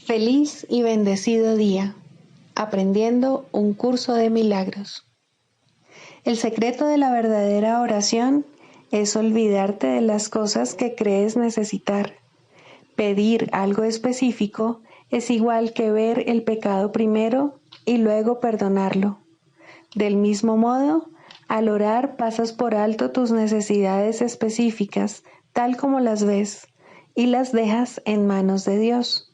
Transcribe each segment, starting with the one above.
Feliz y bendecido día, aprendiendo un curso de milagros. El secreto de la verdadera oración es olvidarte de las cosas que crees necesitar. Pedir algo específico es igual que ver el pecado primero y luego perdonarlo. Del mismo modo, al orar pasas por alto tus necesidades específicas, tal como las ves, y las dejas en manos de Dios.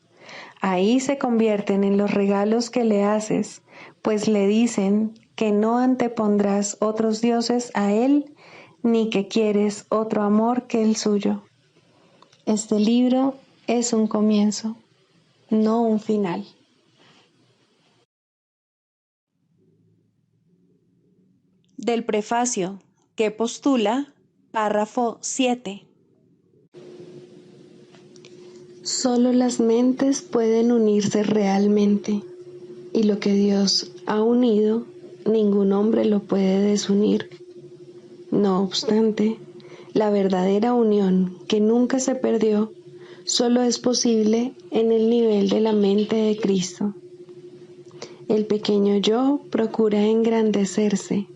Ahí se convierten en los regalos que le haces, pues le dicen que no antepondrás otros dioses a Él, ni que quieres otro amor que el suyo. Este libro es un comienzo, no un final. Del prefacio, que postula, párrafo 7. Solo las mentes pueden unirse realmente, y lo que Dios ha unido, ningún hombre lo puede desunir. No obstante, la verdadera unión, que nunca se perdió, solo es posible en el nivel de la mente de Cristo. El pequeño yo procura engrandecerse,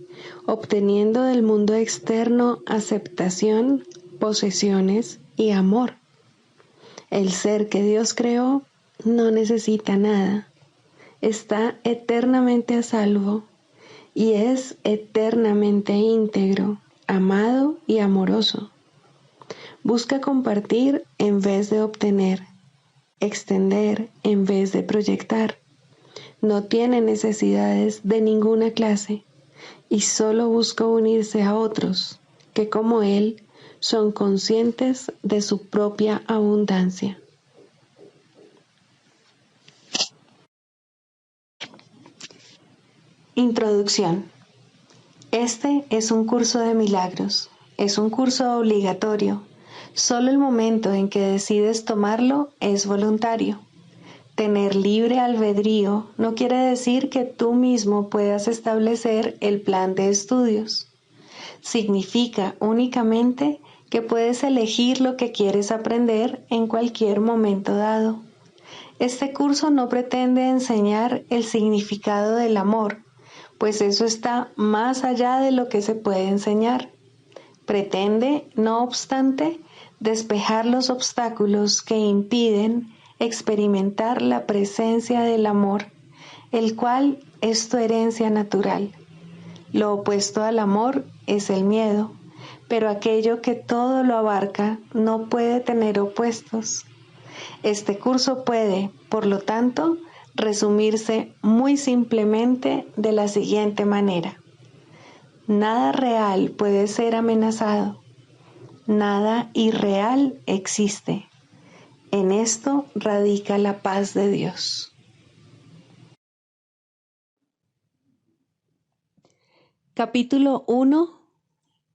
obteniendo del mundo externo aceptación, posesiones y amor. El ser que Dios creó no necesita nada, está eternamente a salvo y es eternamente íntegro, amado y amoroso. Busca compartir en vez de obtener, extender en vez de proyectar. No tiene necesidades de ninguna clase y solo busca unirse a otros que, como él, son conscientes de su propia abundancia. Introducción. Este es un curso de milagros. Es un curso obligatorio. Solo el momento en que decides tomarlo es voluntario. Tener libre albedrío no quiere decir que tú mismo puedas establecer el plan de estudios. Significa únicamente que puedes elegir lo que quieres aprender en cualquier momento dado. Este curso no pretende enseñar el significado del amor, pues eso está más allá de lo que se puede enseñar. Pretende, no obstante, despejar los obstáculos que impiden experimentar la presencia del amor, el cual es tu herencia natural. Lo opuesto al amor es el miedo, pero aquello que todo lo abarca no puede tener opuestos. Este curso puede, por lo tanto, resumirse muy simplemente de la siguiente manera. Nada real puede ser amenazado. Nada irreal existe. En esto radica la paz de Dios. Capítulo 1.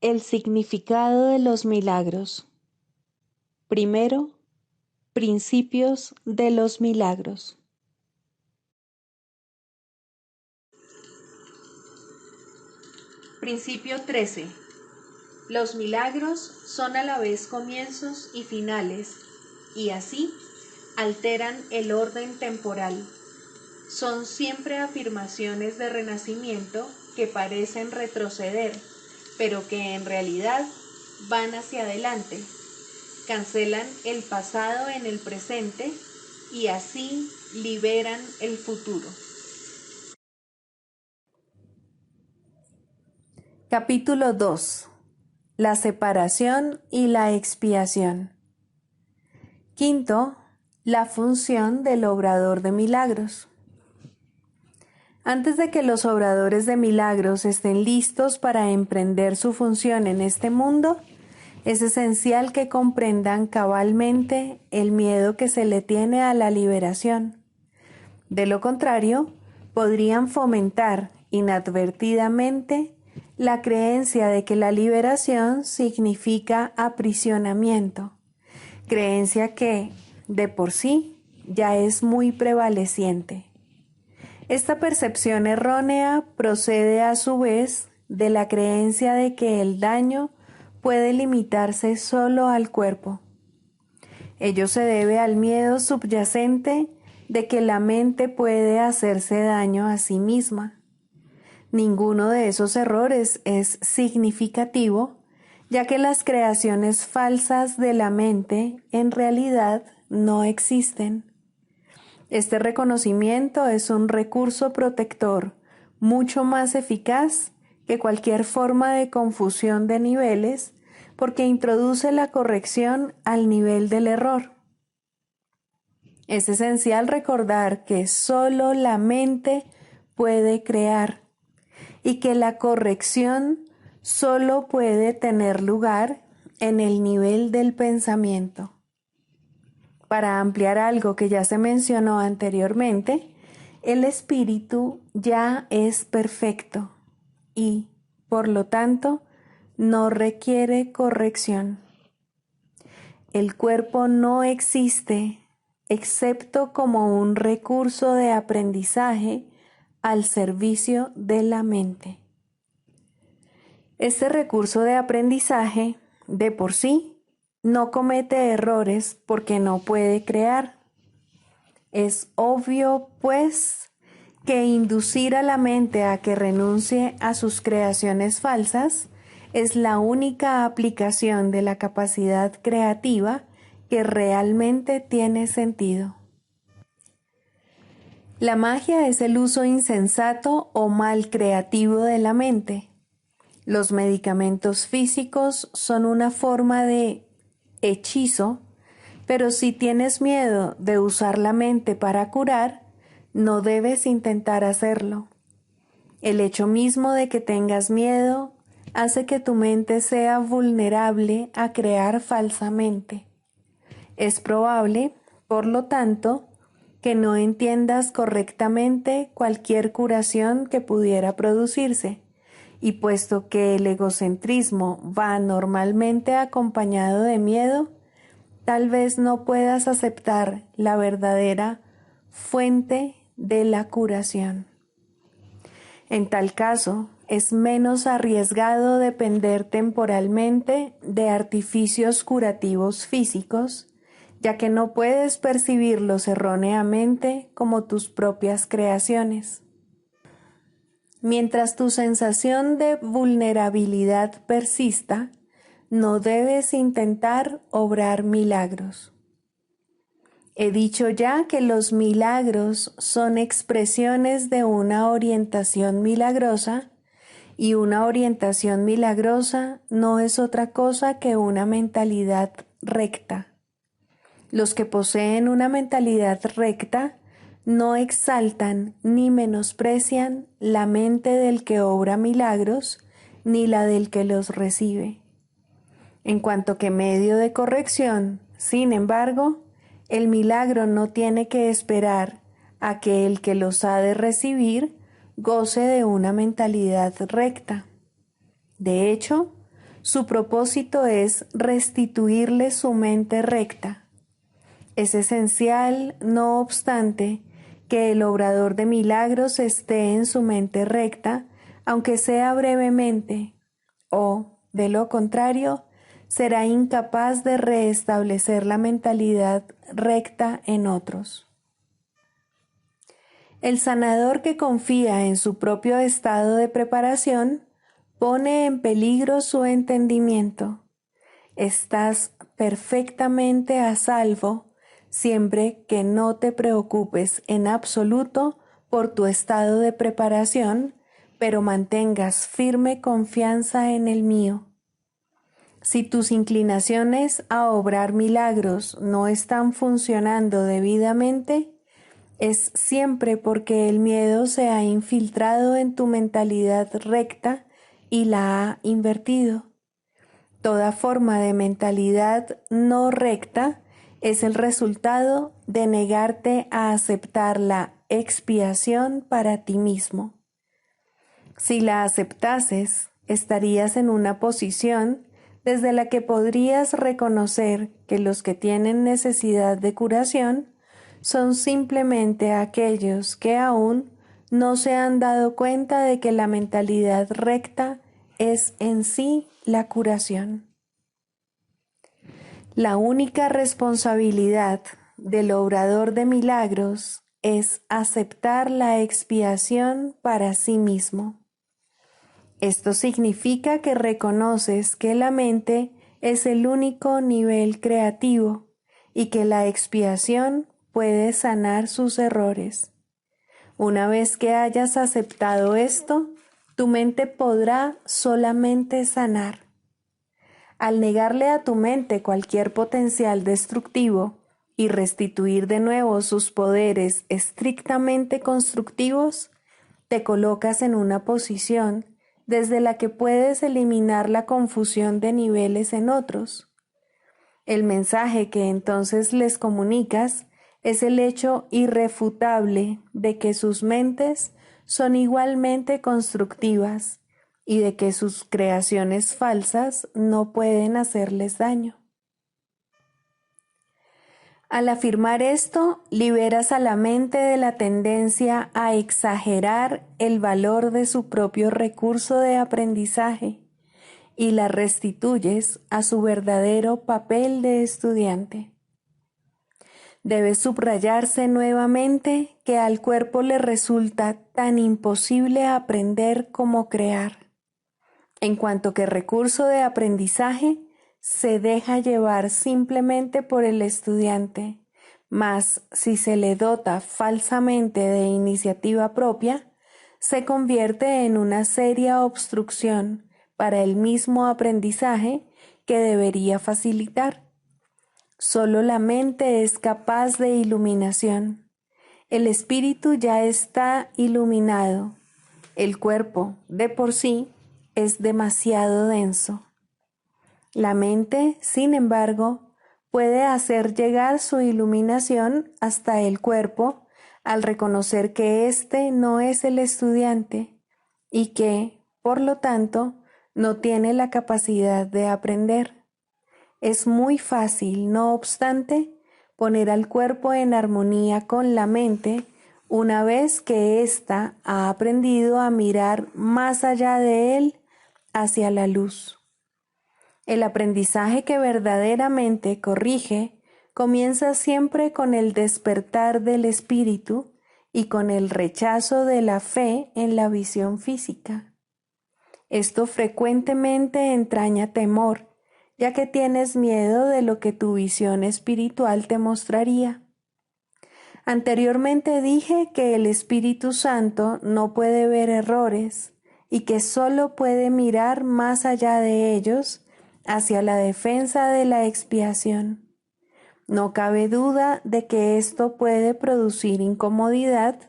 El significado de los milagros. Primero, principios de los milagros. Principio 13. Los milagros son a la vez comienzos y finales, y así alteran el orden temporal. Son siempre afirmaciones de renacimiento que parecen retroceder, pero que en realidad van hacia adelante. Cancelan el pasado en el presente y así liberan el futuro. Capítulo 2. La separación y la expiación. Quinto, la función del obrador de milagros. Antes de que los obradores de milagros estén listos para emprender su función en este mundo, es esencial que comprendan cabalmente el miedo que se le tiene a la liberación. De lo contrario, podrían fomentar inadvertidamente la creencia de que la liberación significa aprisionamiento, creencia que, de por sí, ya es muy prevaleciente. Esta percepción errónea procede a su vez de la creencia de que el daño puede limitarse solo al cuerpo. Ello se debe al miedo subyacente de que la mente puede hacerse daño a sí misma. Ninguno de esos errores es significativo, ya que las creaciones falsas de la mente en realidad no existen. Este reconocimiento es un recurso protector mucho más eficaz que cualquier forma de confusión de niveles, porque introduce la corrección al nivel del error. Es esencial recordar que solo la mente puede crear y que la corrección solo puede tener lugar en el nivel del pensamiento. Para ampliar algo que ya se mencionó anteriormente, el espíritu ya es perfecto y, por lo tanto, no requiere corrección. El cuerpo no existe excepto como un recurso de aprendizaje al servicio de la mente. Este recurso de aprendizaje, de por sí, no comete errores porque no puede crear. Es obvio, pues, que inducir a la mente a que renuncie a sus creaciones falsas es la única aplicación de la capacidad creativa que realmente tiene sentido. La magia es el uso insensato o mal creativo de la mente. Los medicamentos físicos son una forma de hechizo, pero si tienes miedo de usar la mente para curar, no debes intentar hacerlo. El hecho mismo de que tengas miedo hace que tu mente sea vulnerable a crear falsamente. Es probable, por lo tanto, que no entiendas correctamente cualquier curación que pudiera producirse, y puesto que el egocentrismo va normalmente acompañado de miedo, tal vez no puedas aceptar la verdadera fuente de la curación. En tal caso, es menos arriesgado depender temporalmente de artificios curativos físicos, ya que no puedes percibirlos erróneamente como tus propias creaciones. Mientras tu sensación de vulnerabilidad persista, no debes intentar obrar milagros. He dicho ya que los milagros son expresiones de una orientación milagrosa, y una orientación milagrosa no es otra cosa que una mentalidad recta. Los que poseen una mentalidad recta no exaltan ni menosprecian la mente del que obra milagros, ni la del que los recibe. En cuanto que medio de corrección, sin embargo, el milagro no tiene que esperar a que el que los ha de recibir goce de una mentalidad recta. De hecho, su propósito es restituirle su mente recta. Es esencial, no obstante, que el obrador de milagros esté en su mente recta, aunque sea brevemente, o, de lo contrario, será incapaz de restablecer la mentalidad recta en otros. El sanador que confía en su propio estado de preparación pone en peligro su entendimiento. Estás perfectamente a salvo siempre que no te preocupes en absoluto por tu estado de preparación, pero mantengas firme confianza en el mío. Si tus inclinaciones a obrar milagros no están funcionando debidamente, es siempre porque el miedo se ha infiltrado en tu mentalidad recta y la ha invertido. Toda forma de mentalidad no recta es el resultado de negarte a aceptar la expiación para ti mismo. Si la aceptases, estarías en una posición desde la que podrías reconocer que los que tienen necesidad de curación son simplemente aquellos que aún no se han dado cuenta de que la mentalidad recta es en sí la curación. La única responsabilidad del obrador de milagros es aceptar la expiación para sí mismo. Esto significa que reconoces que la mente es el único nivel creativo y que la expiación puede sanar sus errores. Una vez que hayas aceptado esto, tu mente podrá solamente sanar. Al negarle a tu mente cualquier potencial destructivo y restituir de nuevo sus poderes estrictamente constructivos, te colocas en una posición desde la que puedes eliminar la confusión de niveles en otros. El mensaje que entonces les comunicas es el hecho irrefutable de que sus mentes son igualmente constructivas y de que sus creaciones falsas no pueden hacerles daño. Al afirmar esto, liberas a la mente de la tendencia a exagerar el valor de su propio recurso de aprendizaje y la restituyes a su verdadero papel de estudiante. Debe subrayarse nuevamente que al cuerpo le resulta tan imposible aprender como crear. En cuanto que recurso de aprendizaje se deja llevar simplemente por el estudiante, mas si se le dota falsamente de iniciativa propia, se convierte en una seria obstrucción para el mismo aprendizaje que debería facilitar. Solo la mente es capaz de iluminación. El espíritu ya está iluminado. El cuerpo, de por sí, es demasiado denso. La mente, sin embargo, puede hacer llegar su iluminación hasta el cuerpo al reconocer que éste no es el estudiante y que, por lo tanto, no tiene la capacidad de aprender. Es muy fácil, no obstante, poner al cuerpo en armonía con la mente una vez que ésta ha aprendido a mirar más allá de él hacia la luz. El aprendizaje que verdaderamente corrige comienza siempre con el despertar del espíritu y con el rechazo de la fe en la visión física. Esto frecuentemente entraña temor, ya que tienes miedo de lo que tu visión espiritual te mostraría. Anteriormente dije que el Espíritu Santo no puede ver errores y que solo puede mirar más allá de ellos hacia la defensa de la expiación. No cabe duda de que esto puede producir incomodidad,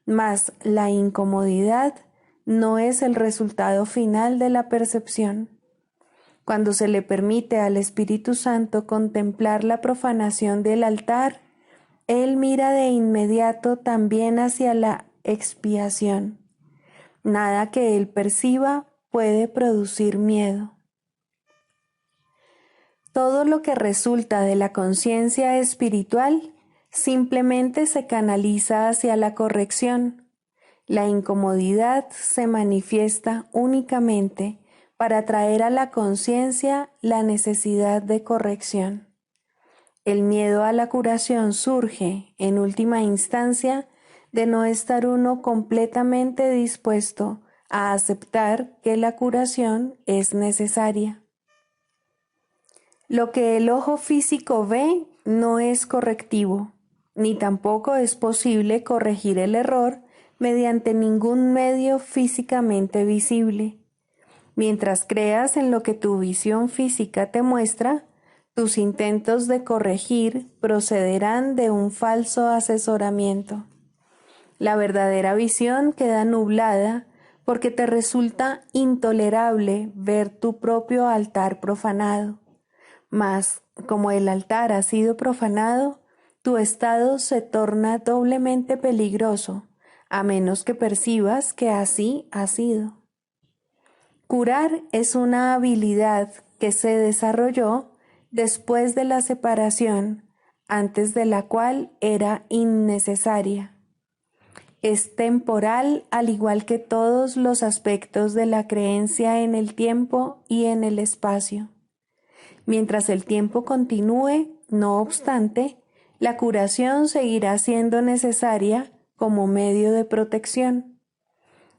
mas la incomodidad no es el resultado final de la percepción. Cuando se le permite al Espíritu Santo contemplar la profanación del altar, Él mira de inmediato también hacia la expiación. Nada que Él perciba puede producir miedo. Todo lo que resulta de la conciencia espiritual simplemente se canaliza hacia la corrección. La incomodidad se manifiesta únicamente para traer a la conciencia la necesidad de corrección. El miedo a la curación surge, en última instancia, de no estar uno completamente dispuesto a aceptar que la curación es necesaria. Lo que el ojo físico ve no es correctivo, ni tampoco es posible corregir el error mediante ningún medio físicamente visible. Mientras creas en lo que tu visión física te muestra, tus intentos de corregir procederán de un falso asesoramiento. La verdadera visión queda nublada porque te resulta intolerable ver tu propio altar profanado. Mas, como el altar ha sido profanado, tu estado se torna doblemente peligroso, a menos que percibas que así ha sido. Curar es una habilidad que se desarrolló después de la separación, antes de la cual era innecesaria. Es temporal al igual que todos los aspectos de la creencia en el tiempo y en el espacio. Mientras el tiempo continúe, no obstante, la curación seguirá siendo necesaria como medio de protección.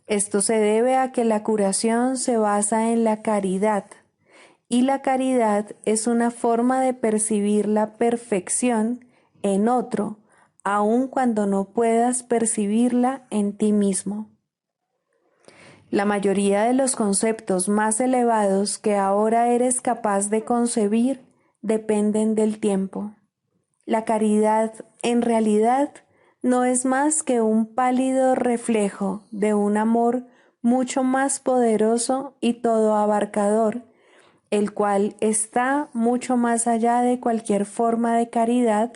Esto se debe a que la curación se basa en la caridad, y la caridad es una forma de percibir la perfección en otro, aun cuando no puedas percibirla en ti mismo. La mayoría de los conceptos más elevados que ahora eres capaz de concebir dependen del tiempo. La caridad, en realidad, no es más que un pálido reflejo de un amor mucho más poderoso y todo abarcador, el cual está mucho más allá de cualquier forma de caridad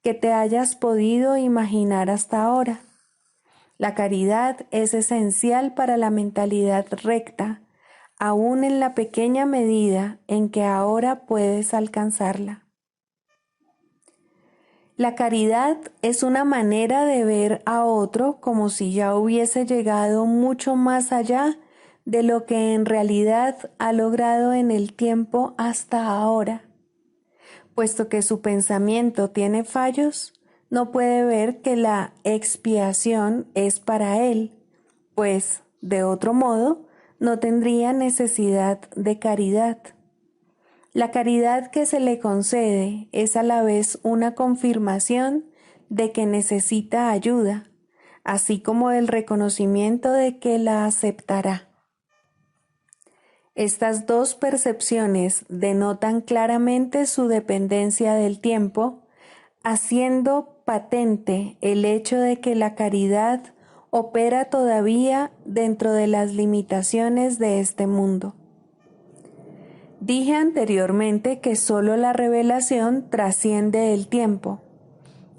que te hayas podido imaginar hasta ahora. La caridad es esencial para la mentalidad recta, aún en la pequeña medida en que ahora puedes alcanzarla. La caridad es una manera de ver a otro como si ya hubiese llegado mucho más allá de lo que en realidad ha logrado en el tiempo hasta ahora. Puesto que su pensamiento tiene fallos, no puede ver que la expiación es para él, pues, de otro modo, no tendría necesidad de caridad. La caridad que se le concede es a la vez una confirmación de que necesita ayuda, así como el reconocimiento de que la aceptará. Estas dos percepciones denotan claramente su dependencia del tiempo, haciendo patente el hecho de que la caridad opera todavía dentro de las limitaciones de este mundo. Dije anteriormente que solo la revelación trasciende el tiempo.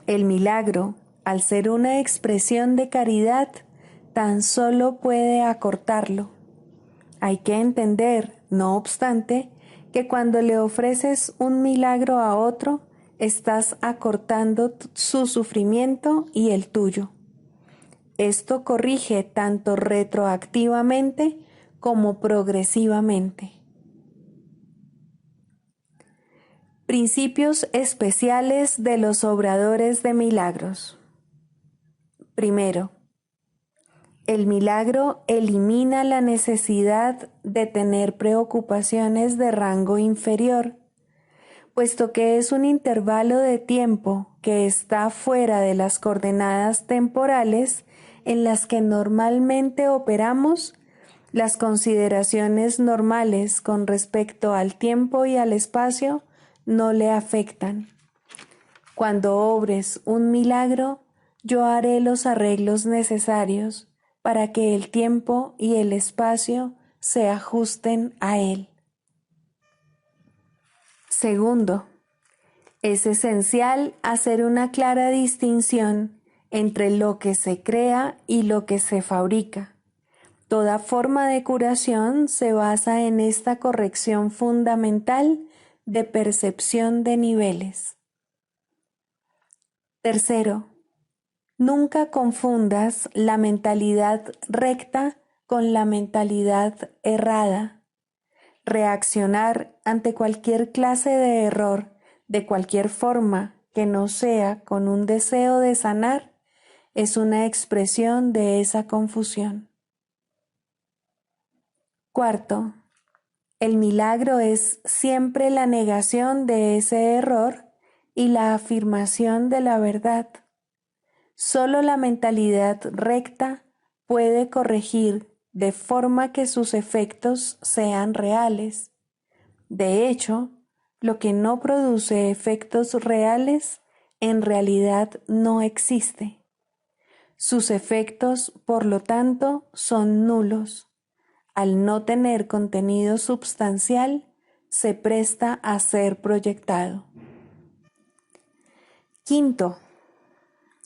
El milagro, al ser una expresión de caridad, tan solo puede acortarlo. Hay que entender, no obstante, que cuando le ofreces un milagro a otro, estás acortando su sufrimiento y el tuyo. Esto corrige tanto retroactivamente como progresivamente. Principios especiales de los obradores de milagros. Primero, el milagro elimina la necesidad de tener preocupaciones de rango inferior, puesto que es un intervalo de tiempo que está fuera de las coordenadas temporales en las que normalmente operamos. Las consideraciones normales con respecto al tiempo y al espacio no le afectan. Cuando obres un milagro, yo haré los arreglos necesarios para que el tiempo y el espacio se ajusten a él. Segundo, es esencial hacer una clara distinción entre lo que se crea y lo que se fabrica. Toda forma de curación se basa en esta corrección fundamental de percepción de niveles. Tercero, nunca confundas la mentalidad recta con la mentalidad errada. Reaccionar ante cualquier clase de error, de cualquier forma que no sea con un deseo de sanar, es una expresión de esa confusión. Cuarto, el milagro es siempre la negación de ese error y la afirmación de la verdad. Solo la mentalidad recta puede corregir de forma que sus efectos sean reales. De hecho, lo que no produce efectos reales en realidad no existe. Sus efectos, por lo tanto, son nulos. Al no tener contenido substancial, se presta a ser proyectado. Quinto,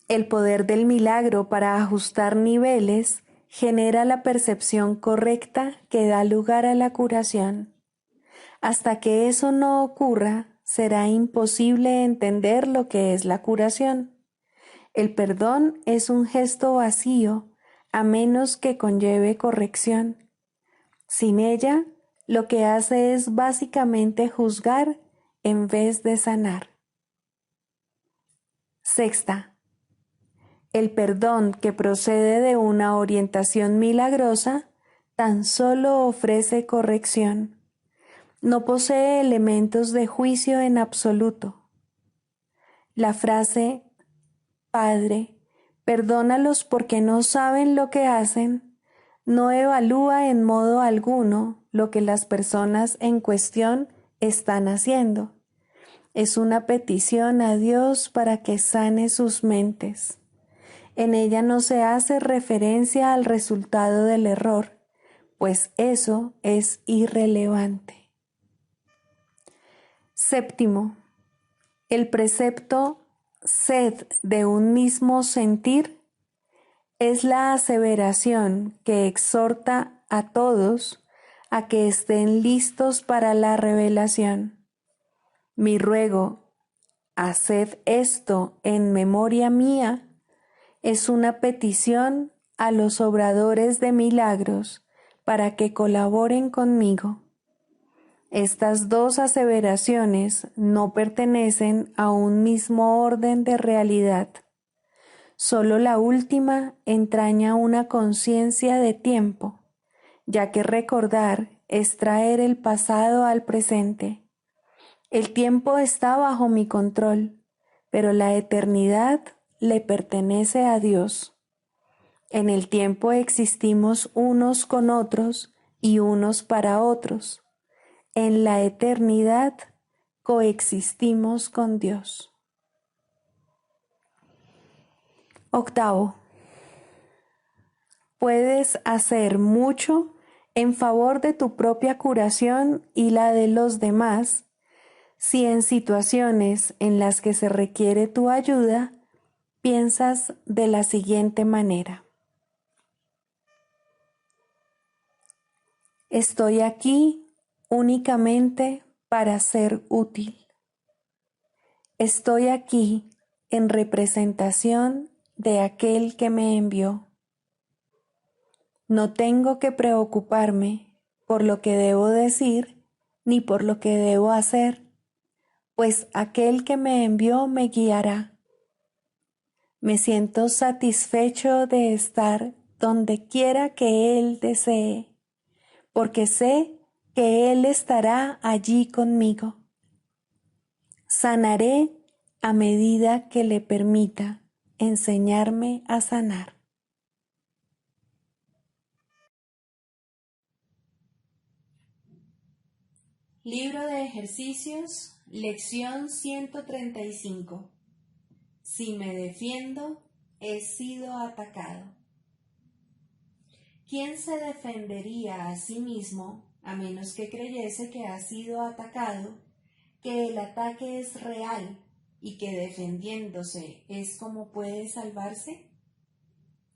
el poder del milagro para ajustar niveles genera la percepción correcta que da lugar a la curación. Hasta que eso no ocurra, será imposible entender lo que es la curación. El perdón es un gesto vacío, a menos que conlleve corrección. Sin ella, lo que hace es básicamente juzgar en vez de sanar. Sexta, el perdón que procede de una orientación milagrosa tan solo ofrece corrección. No posee elementos de juicio en absoluto. La frase, Padre, perdónalos porque no saben lo que hacen, no evalúa en modo alguno lo que las personas en cuestión están haciendo. Es una petición a Dios para que sane sus mentes. En ella no se hace referencia al resultado del error, pues eso es irrelevante. Séptimo, el precepto sed de un mismo sentir es la aseveración que exhorta a todos a que estén listos para la revelación. Mi ruego, haced esto en memoria mía, es una petición a los obradores de milagros para que colaboren conmigo. Estas dos aseveraciones no pertenecen a un mismo orden de realidad. Solo la última entraña una conciencia de tiempo, ya que recordar es traer el pasado al presente. El tiempo está bajo mi control, pero la eternidad le pertenece a Dios. En el tiempo existimos unos con otros y unos para otros. En la eternidad coexistimos con Dios. Octavo, puedes hacer mucho en favor de tu propia curación y la de los demás si en situaciones en las que se requiere tu ayuda piensas de la siguiente manera. Estoy aquí únicamente para ser útil. Estoy aquí en representación de aquel que me envió. No tengo que preocuparme por lo que debo decir ni por lo que debo hacer, pues aquel que me envió me guiará. Me siento satisfecho de estar donde quiera que Él desee, porque sé que Él estará allí conmigo. Sanaré a medida que le permita enseñarme a sanar. Libro de ejercicios, lección 135. Si me defiendo, he sido atacado. ¿Quién se defendería a sí mismo a menos que creyese que ha sido atacado, que el ataque es real y que defendiéndose es como puede salvarse?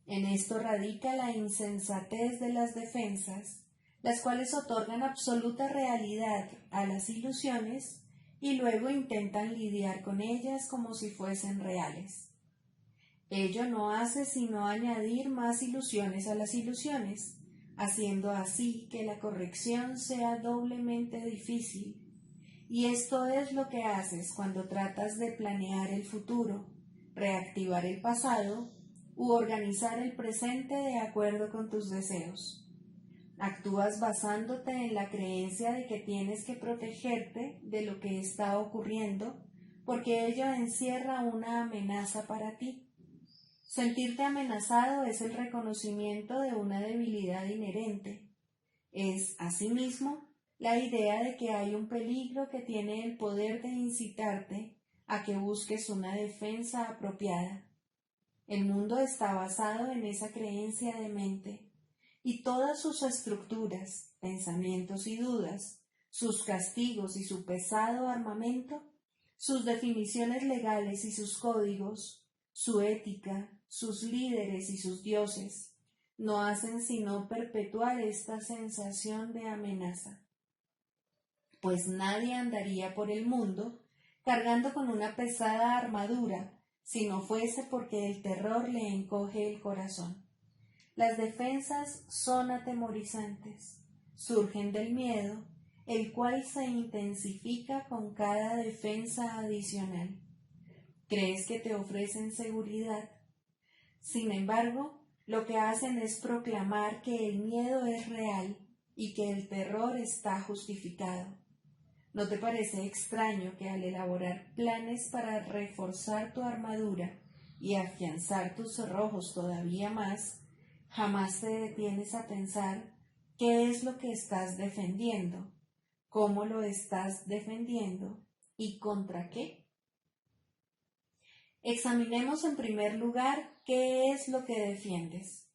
En esto radica la insensatez de las defensas, las cuales otorgan absoluta realidad a las ilusiones y luego intentan lidiar con ellas como si fuesen reales. Ello no hace sino añadir más ilusiones a las ilusiones, haciendo así que la corrección sea doblemente difícil. Y esto es lo que haces cuando tratas de planear el futuro, reactivar el pasado u organizar el presente de acuerdo con tus deseos. Actúas basándote en la creencia de que tienes que protegerte de lo que está ocurriendo porque ello encierra una amenaza para ti. Sentirte amenazado es el reconocimiento de una debilidad inherente. Es, asimismo, la idea de que hay un peligro que tiene el poder de incitarte a que busques una defensa apropiada. El mundo está basado en esa creencia de mente, y todas sus estructuras, pensamientos y dudas, sus castigos y su pesado armamento, sus definiciones legales y sus códigos, su ética, sus líderes y sus dioses, no hacen sino perpetuar esta sensación de amenaza. Pues nadie andaría por el mundo cargando con una pesada armadura si no fuese porque el terror le encoge el corazón. Las defensas son atemorizantes, surgen del miedo, el cual se intensifica con cada defensa adicional. Crees que te ofrecen seguridad. Sin embargo, lo que hacen es proclamar que el miedo es real y que el terror está justificado. ¿No te parece extraño que al elaborar planes para reforzar tu armadura y afianzar tus cerrojos todavía más, jamás te detienes a pensar qué es lo que estás defendiendo, cómo lo estás defendiendo y contra qué? Examinemos en primer lugar qué es lo que defiendes.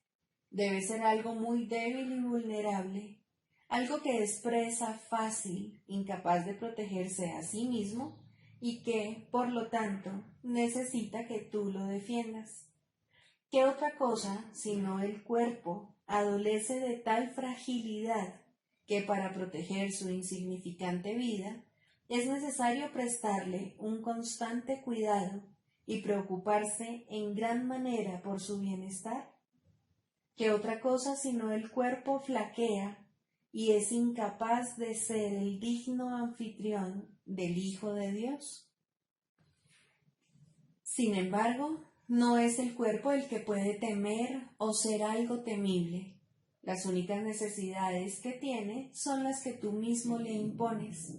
Debe ser algo muy débil y vulnerable, algo que es presa fácil, incapaz de protegerse a sí mismo y que, por lo tanto, necesita que tú lo defiendas. ¿Qué otra cosa, sino el cuerpo, adolece de tal fragilidad que para proteger su insignificante vida es necesario prestarle un constante cuidado y preocuparse en gran manera por su bienestar? ¿Qué otra cosa sino el cuerpo flaquea y es incapaz de ser el digno anfitrión del Hijo de Dios? Sin embargo, no es el cuerpo el que puede temer o ser algo temible. Las únicas necesidades que tiene son las que tú mismo le impones.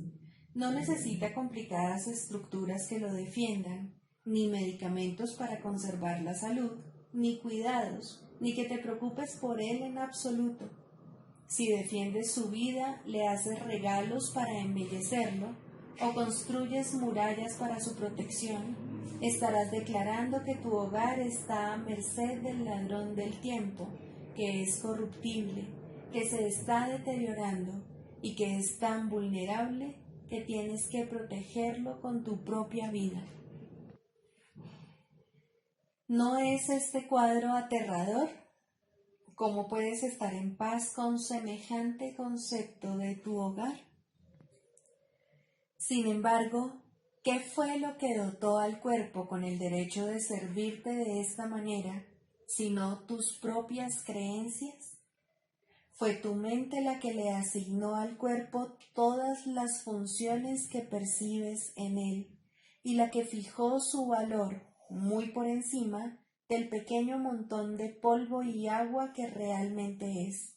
No necesita complicadas estructuras que lo defiendan, ni medicamentos para conservar la salud, ni cuidados, ni que te preocupes por él en absoluto. Si defiendes su vida, le haces regalos para embellecerlo o construyes murallas para su protección, estarás declarando que tu hogar está a merced del ladrón del tiempo, que es corruptible, que se está deteriorando y que es tan vulnerable que tienes que protegerlo con tu propia vida. ¿No es este cuadro aterrador? ¿Cómo puedes estar en paz con semejante concepto de tu hogar? Sin embargo, ¿qué fue lo que dotó al cuerpo con el derecho de servirte de esta manera, sino tus propias creencias? Fue tu mente la que le asignó al cuerpo todas las funciones que percibes en él y la que fijó su valor muy por encima del pequeño montón de polvo y agua que realmente es.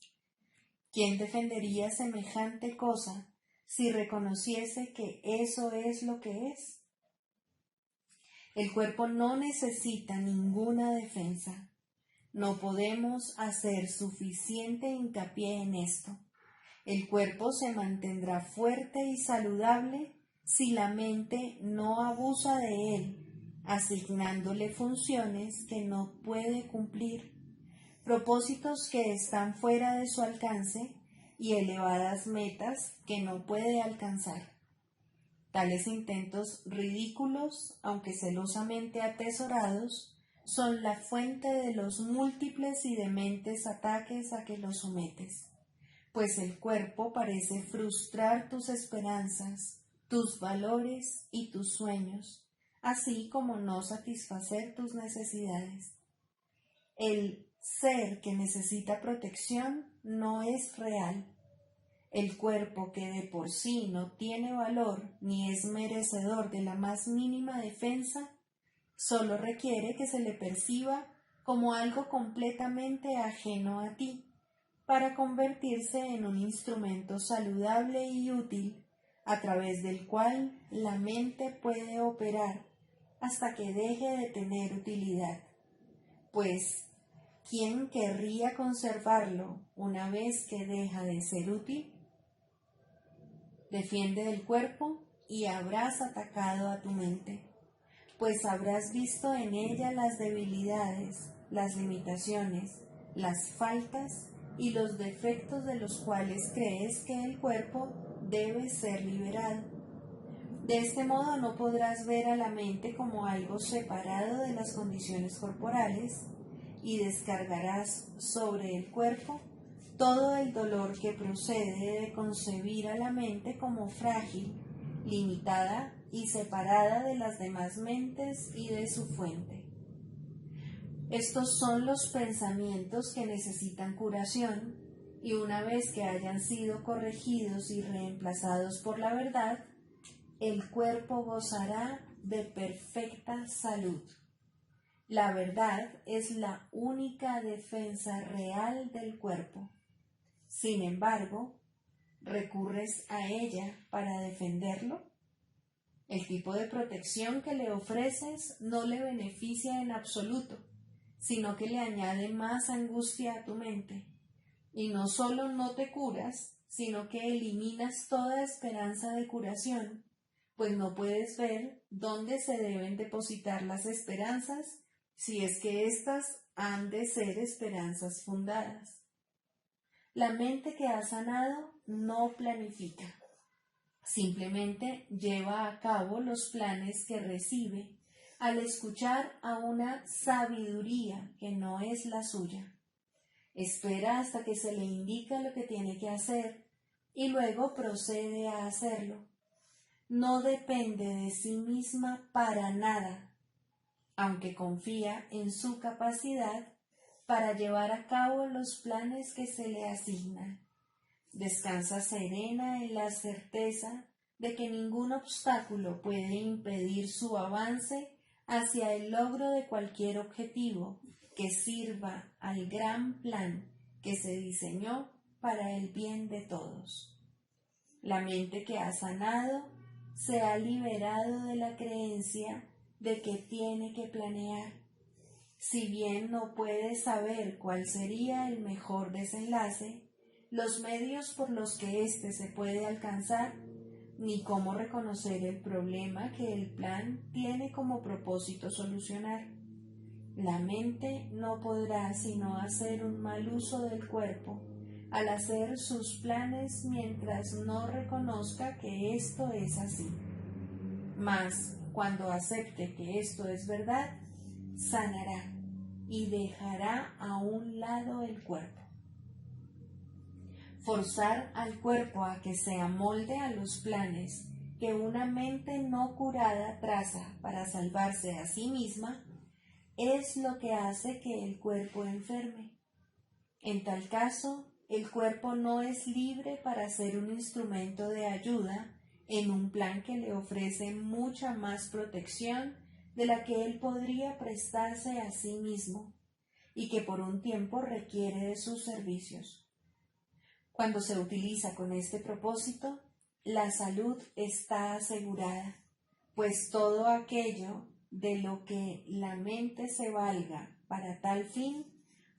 ¿Quién defendería semejante cosa si reconociese que eso es lo que es? El cuerpo no necesita ninguna defensa. No podemos hacer suficiente hincapié en esto. El cuerpo se mantendrá fuerte y saludable si la mente no abusa de él, asignándole funciones que no puede cumplir, propósitos que están fuera de su alcance y elevadas metas que no puede alcanzar. Tales intentos ridículos, aunque celosamente atesorados, son la fuente de los múltiples y dementes ataques a que lo sometes, pues el cuerpo parece frustrar tus esperanzas, tus valores y tus sueños, así como no satisfacer tus necesidades. El ser que necesita protección no es real. El cuerpo que de por sí no tiene valor ni es merecedor de la más mínima defensa, solo requiere que se le perciba como algo completamente ajeno a ti, para convertirse en un instrumento saludable y útil, a través del cual la mente puede operar hasta que deje de tener utilidad. Pues, ¿quién querría conservarlo una vez que deja de ser útil? Defiende el cuerpo y habrás atacado a tu mente, pues habrás visto en ella las debilidades, las limitaciones, las faltas y los defectos de los cuales crees que el cuerpo debe ser liberado. De este modo no podrás ver a la mente como algo separado de las condiciones corporales y descargarás sobre el cuerpo todo el dolor que procede de concebir a la mente como frágil, limitada y separada de las demás mentes y de su fuente. Estos son los pensamientos que necesitan curación, y una vez que hayan sido corregidos y reemplazados por la verdad, el cuerpo gozará de perfecta salud. La verdad es la única defensa real del cuerpo. Sin embargo, ¿recurres a ella para defenderlo? El tipo de protección que le ofreces no le beneficia en absoluto, sino que le añade más angustia a tu mente. Y no solo no te curas, sino que eliminas toda esperanza de curación, pues no puedes ver dónde se deben depositar las esperanzas, si es que éstas han de ser esperanzas fundadas. La mente que ha sanado no planifica, simplemente lleva a cabo los planes que recibe al escuchar a una sabiduría que no es la suya. Espera hasta que se le indica lo que tiene que hacer y luego procede a hacerlo. No depende de sí misma para nada, aunque confía en su capacidad para llevar a cabo los planes que se le asignan. Descansa serena en la certeza de que ningún obstáculo puede impedir su avance hacia el logro de cualquier objetivo que sirva al gran plan que se diseñó para el bien de todos. La mente que ha sanado se ha liberado de la creencia de que tiene que planear. Si bien no puede saber cuál sería el mejor desenlace, los medios por los que éste se puede alcanzar, ni cómo reconocer el problema que el plan tiene como propósito solucionar. La mente no podrá sino hacer un mal uso del cuerpo al hacer sus planes mientras no reconozca que esto es así. Mas, cuando acepte que esto es verdad, sanará y dejará a un lado el cuerpo. Forzar al cuerpo a que se amolde a los planes que una mente no curada traza para salvarse a sí misma es lo que hace que el cuerpo enferme. En tal caso, el cuerpo no es libre para ser un instrumento de ayuda en un plan que le ofrece mucha más protección de la que él podría prestarse a sí mismo y que por un tiempo requiere de sus servicios. Cuando se utiliza con este propósito, la salud está asegurada, pues todo aquello de lo que la mente se valga para tal fin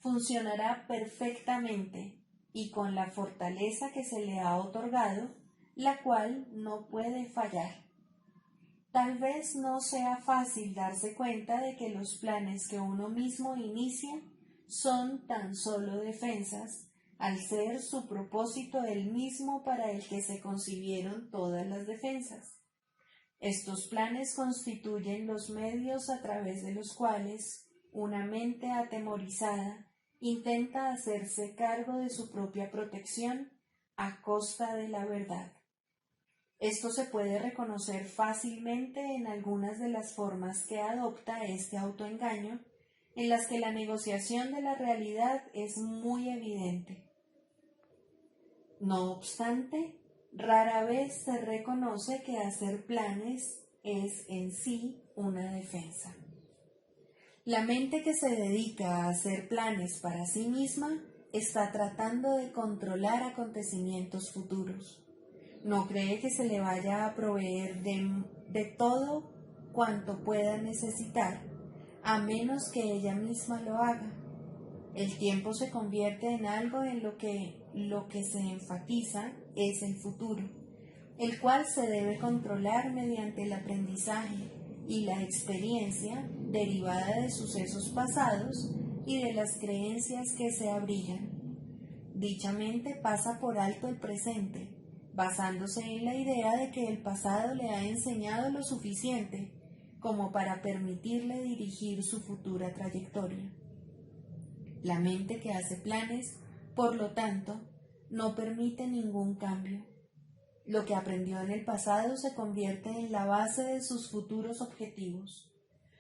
funcionará perfectamente y con la fortaleza que se le ha otorgado, la cual no puede fallar. Tal vez no sea fácil darse cuenta de que los planes que uno mismo inicia son tan solo defensas, al ser su propósito el mismo para el que se concibieron todas las defensas. Estos planes constituyen los medios a través de los cuales una mente atemorizada intenta hacerse cargo de su propia protección a costa de la verdad. Esto se puede reconocer fácilmente en algunas de las formas que adopta este autoengaño, en las que la negociación de la realidad es muy evidente. No obstante, rara vez se reconoce que hacer planes es en sí una defensa. La mente que se dedica a hacer planes para sí misma está tratando de controlar acontecimientos futuros. No cree que se le vaya a proveer de todo cuanto pueda necesitar, a menos que ella misma lo haga. El tiempo se convierte en algo en lo que se enfatiza es el futuro, el cual se debe controlar mediante el aprendizaje y la experiencia derivada de sucesos pasados y de las creencias que se abrigan. Dicha mente pasa por alto el presente, basándose en la idea de que el pasado le ha enseñado lo suficiente como para permitirle dirigir su futura trayectoria. La mente que hace planes, por lo tanto, no permite ningún cambio. Lo que aprendió en el pasado se convierte en la base de sus futuros objetivos.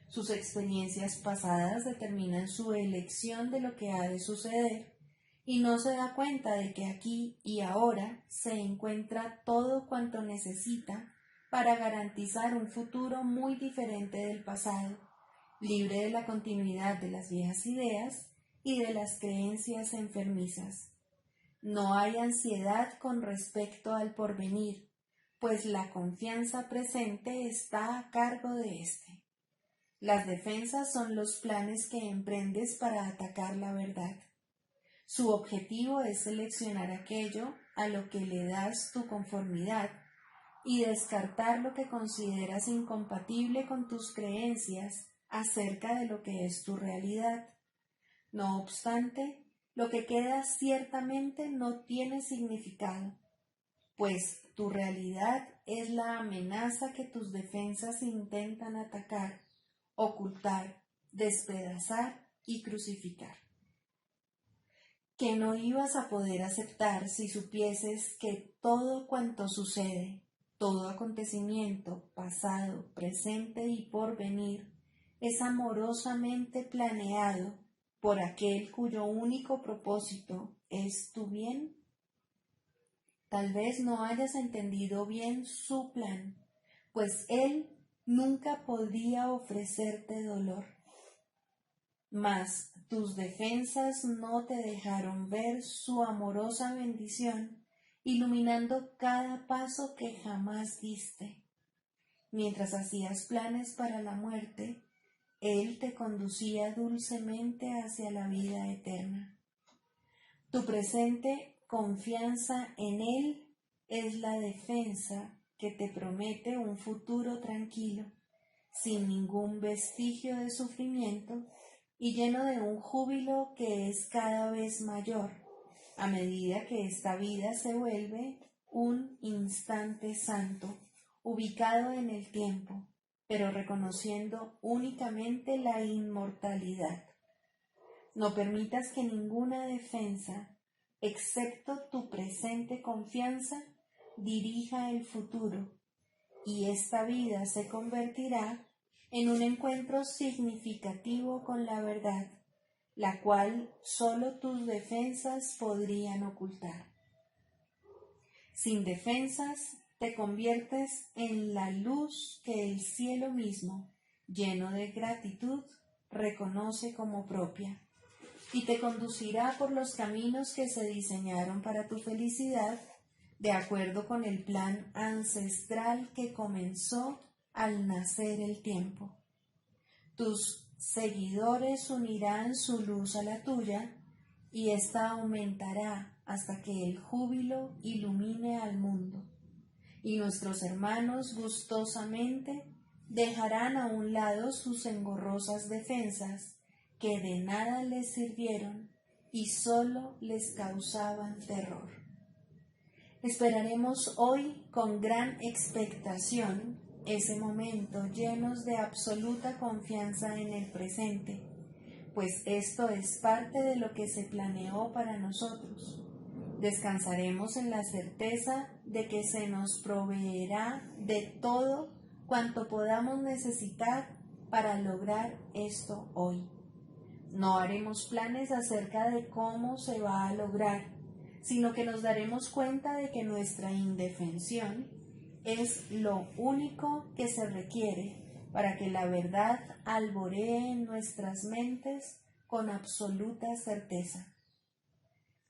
Sus experiencias pasadas determinan su elección de lo que ha de suceder, y no se da cuenta de que aquí y ahora se encuentra todo cuanto necesita para garantizar un futuro muy diferente del pasado, libre de la continuidad de las viejas ideas y de las creencias enfermizas. No hay ansiedad con respecto al porvenir, pues la confianza presente está a cargo de éste. Las defensas son los planes que emprendes para atacar la verdad. Su objetivo es seleccionar aquello a lo que le das tu conformidad y descartar lo que consideras incompatible con tus creencias acerca de lo que es tu realidad. No obstante, lo que queda ciertamente no tiene significado, pues tu realidad es la amenaza que tus defensas intentan atacar, ocultar, despedazar y crucificar. Que no ibas a poder aceptar si supieses que todo cuanto sucede, todo acontecimiento, pasado, presente y porvenir, es amorosamente planeado por aquel cuyo único propósito es tu bien. Tal vez no hayas entendido bien su plan, pues él nunca podría ofrecerte dolor. Mas tus defensas no te dejaron ver su amorosa bendición, iluminando cada paso que jamás diste. Mientras hacías planes para la muerte, él te conducía dulcemente hacia la vida eterna. Tu presente confianza en él es la defensa que te promete un futuro tranquilo, sin ningún vestigio de sufrimiento, y lleno de un júbilo que es cada vez mayor, a medida que esta vida se vuelve un instante santo, ubicado en el tiempo, pero reconociendo únicamente la inmortalidad. No permitas que ninguna defensa, excepto tu presente confianza, dirija el futuro, y esta vida se convertirá en un encuentro significativo con la verdad, la cual sólo tus defensas podrían ocultar. Sin defensas, te conviertes en la luz que el cielo mismo, lleno de gratitud, reconoce como propia, y te conducirá por los caminos que se diseñaron para tu felicidad, de acuerdo con el plan ancestral que comenzó al nacer el tiempo. Tus seguidores unirán su luz a la tuya, y ésta aumentará hasta que el júbilo ilumine al mundo, y nuestros hermanos gustosamente dejarán a un lado sus engorrosas defensas, que de nada les sirvieron y sólo les causaban terror. Esperaremos hoy con gran expectación ese momento, llenos de absoluta confianza en el presente, pues esto es parte de lo que se planeó para nosotros. Descansaremos en la certeza de que se nos proveerá de todo cuanto podamos necesitar para lograr esto hoy. No haremos planes acerca de cómo se va a lograr, sino que nos daremos cuenta de que nuestra indefensión es lo único que se requiere para que la verdad alboree en nuestras mentes con absoluta certeza.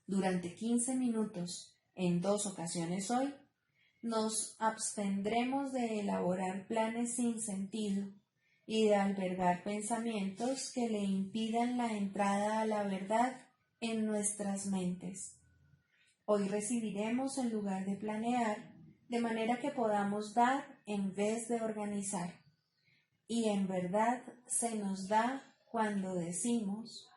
Durante 15 minutos, en 2 ocasiones hoy, nos abstendremos de elaborar planes sin sentido y de albergar pensamientos que le impidan la entrada a la verdad en nuestras mentes. Hoy recibiremos en lugar de planear, de manera que podamos dar en vez de organizar. Y en verdad se nos da cuando decimos: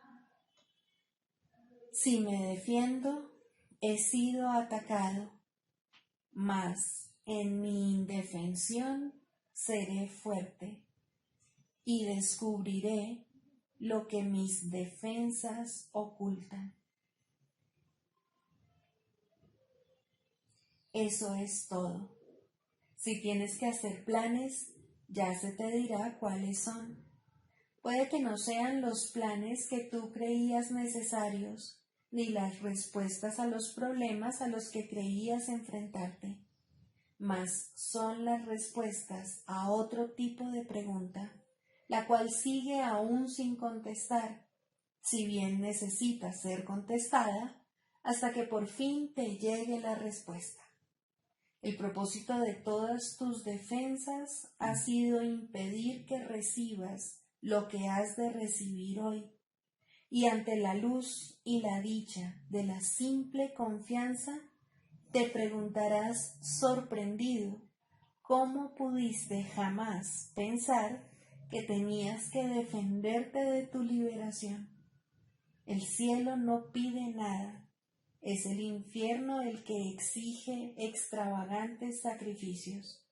si me defiendo, he sido atacado, mas en mi indefensión seré fuerte y descubriré lo que mis defensas ocultan. Eso es todo. Si tienes que hacer planes, ya se te dirá cuáles son. Puede que no sean los planes que tú creías necesarios, ni las respuestas a los problemas a los que creías enfrentarte. mas son las respuestas a otro tipo de pregunta, la cual sigue aún sin contestar, si bien necesita ser contestada, hasta que por fin te llegue la respuesta. El propósito de todas tus defensas ha sido impedir que recibas lo que has de recibir hoy, y ante la luz y la dicha de la simple confianza, te preguntarás sorprendido cómo pudiste jamás pensar que tenías que defenderte de tu liberación. El cielo no pide nada, es el infierno el que exige extravagantes sacrificios.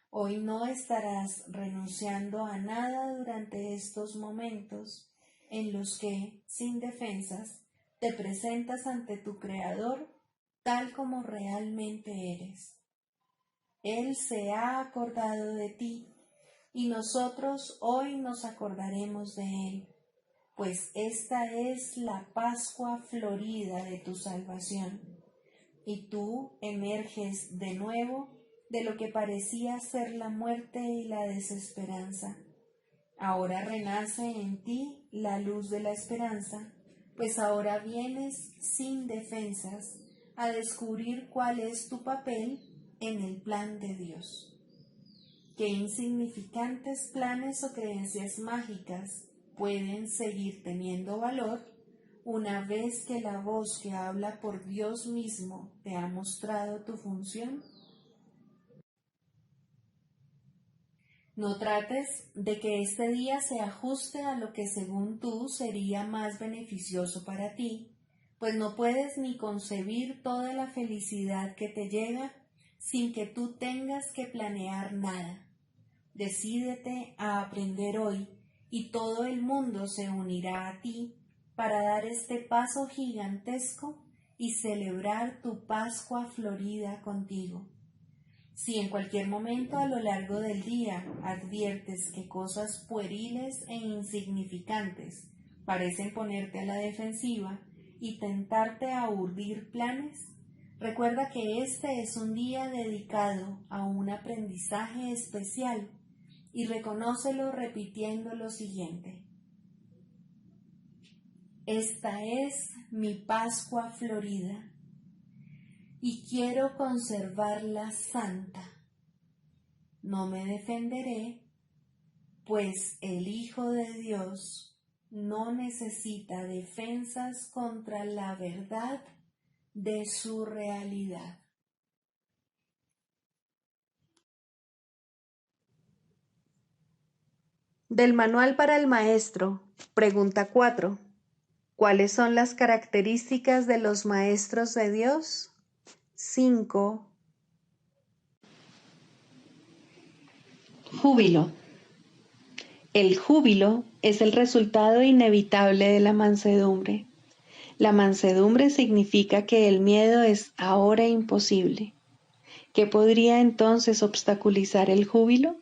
Hoy no estarás renunciando a nada durante estos momentos en los que, sin defensas, te presentas ante tu Creador tal como realmente eres. Él se ha acordado de ti y nosotros hoy nos acordaremos de Él, pues esta es la Pascua florida de tu salvación, y tú emerges de nuevo de lo que parecía ser la muerte y la desesperanza. Ahora renace en ti la luz de la esperanza, pues ahora vienes sin defensas a descubrir cuál es tu papel en el plan de Dios. Qué insignificantes planes o creencias mágicas pueden seguir teniendo valor una vez que la voz que habla por Dios mismo te ha mostrado tu función. No trates de que este día se ajuste a lo que según tú sería más beneficioso para ti, pues no puedes ni concebir toda la felicidad que te llega sin que tú tengas que planear nada. Decídete a aprender hoy y todo el mundo se unirá a ti para dar este paso gigantesco y celebrar tu Pascua florida contigo. Si en cualquier momento a lo largo del día adviertes que cosas pueriles e insignificantes parecen ponerte a la defensiva y tentarte a urdir planes, recuerda que este es un día dedicado a un aprendizaje especial y reconócelo repitiendo lo siguiente: esta es mi Pascua florida y quiero conservarla santa. No me defenderé, pues el Hijo de Dios no necesita defensas contra la verdad de su realidad. Del Manual para el Maestro, pregunta 4. ¿Cuáles son las características de los maestros de Dios? 5. Júbilo. El júbilo es el resultado inevitable de la mansedumbre. La mansedumbre significa que el miedo es ahora imposible. ¿Qué podría entonces obstaculizar el júbilo?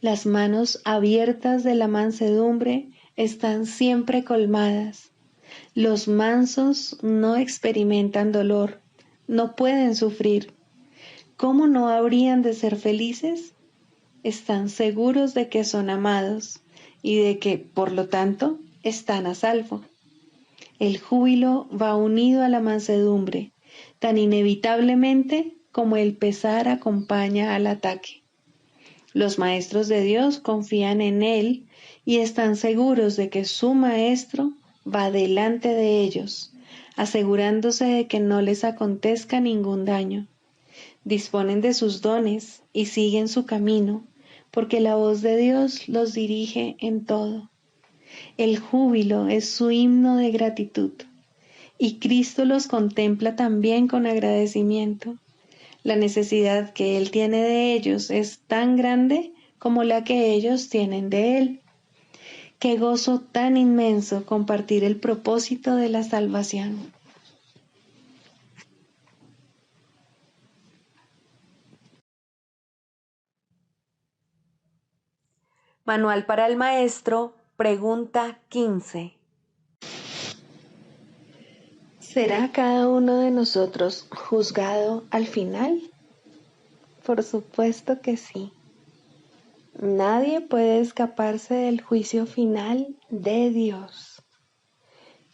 Las manos abiertas de la mansedumbre están siempre colmadas. Los mansos no experimentan dolor, no pueden sufrir. ¿Cómo no habrían de ser felices? Están seguros de que son amados y de que, por lo tanto, están a salvo. El júbilo va unido a la mansedumbre, tan inevitablemente como el pesar acompaña al ataque. Los maestros de Dios confían en Él y están seguros de que su Maestro va delante de ellos, asegurándose de que no les acontezca ningún daño. Disponen de sus dones y siguen su camino, porque la voz de Dios los dirige en todo. El júbilo es su himno de gratitud, y Cristo los contempla también con agradecimiento. La necesidad que Él tiene de ellos es tan grande como la que ellos tienen de Él. Qué gozo tan inmenso compartir el propósito de la salvación. Manual para el Maestro, pregunta 15. ¿Será cada uno de nosotros juzgado al final? Por supuesto que sí. Nadie puede escaparse del juicio final de Dios.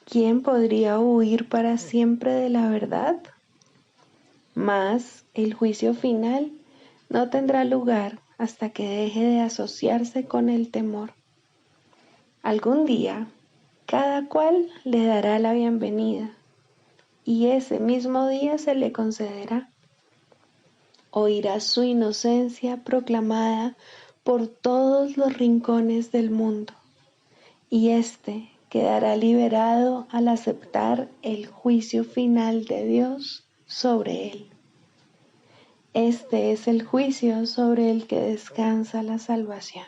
¿Quién podría huir para siempre de la verdad? Mas el juicio final no tendrá lugar hasta que deje de asociarse con el temor. Algún día, cada cual le dará la bienvenida, y ese mismo día se le concederá. Oirá su inocencia proclamada por todos los rincones del mundo, y éste quedará liberado al aceptar el juicio final de Dios sobre él. Este es el juicio sobre el que descansa la salvación.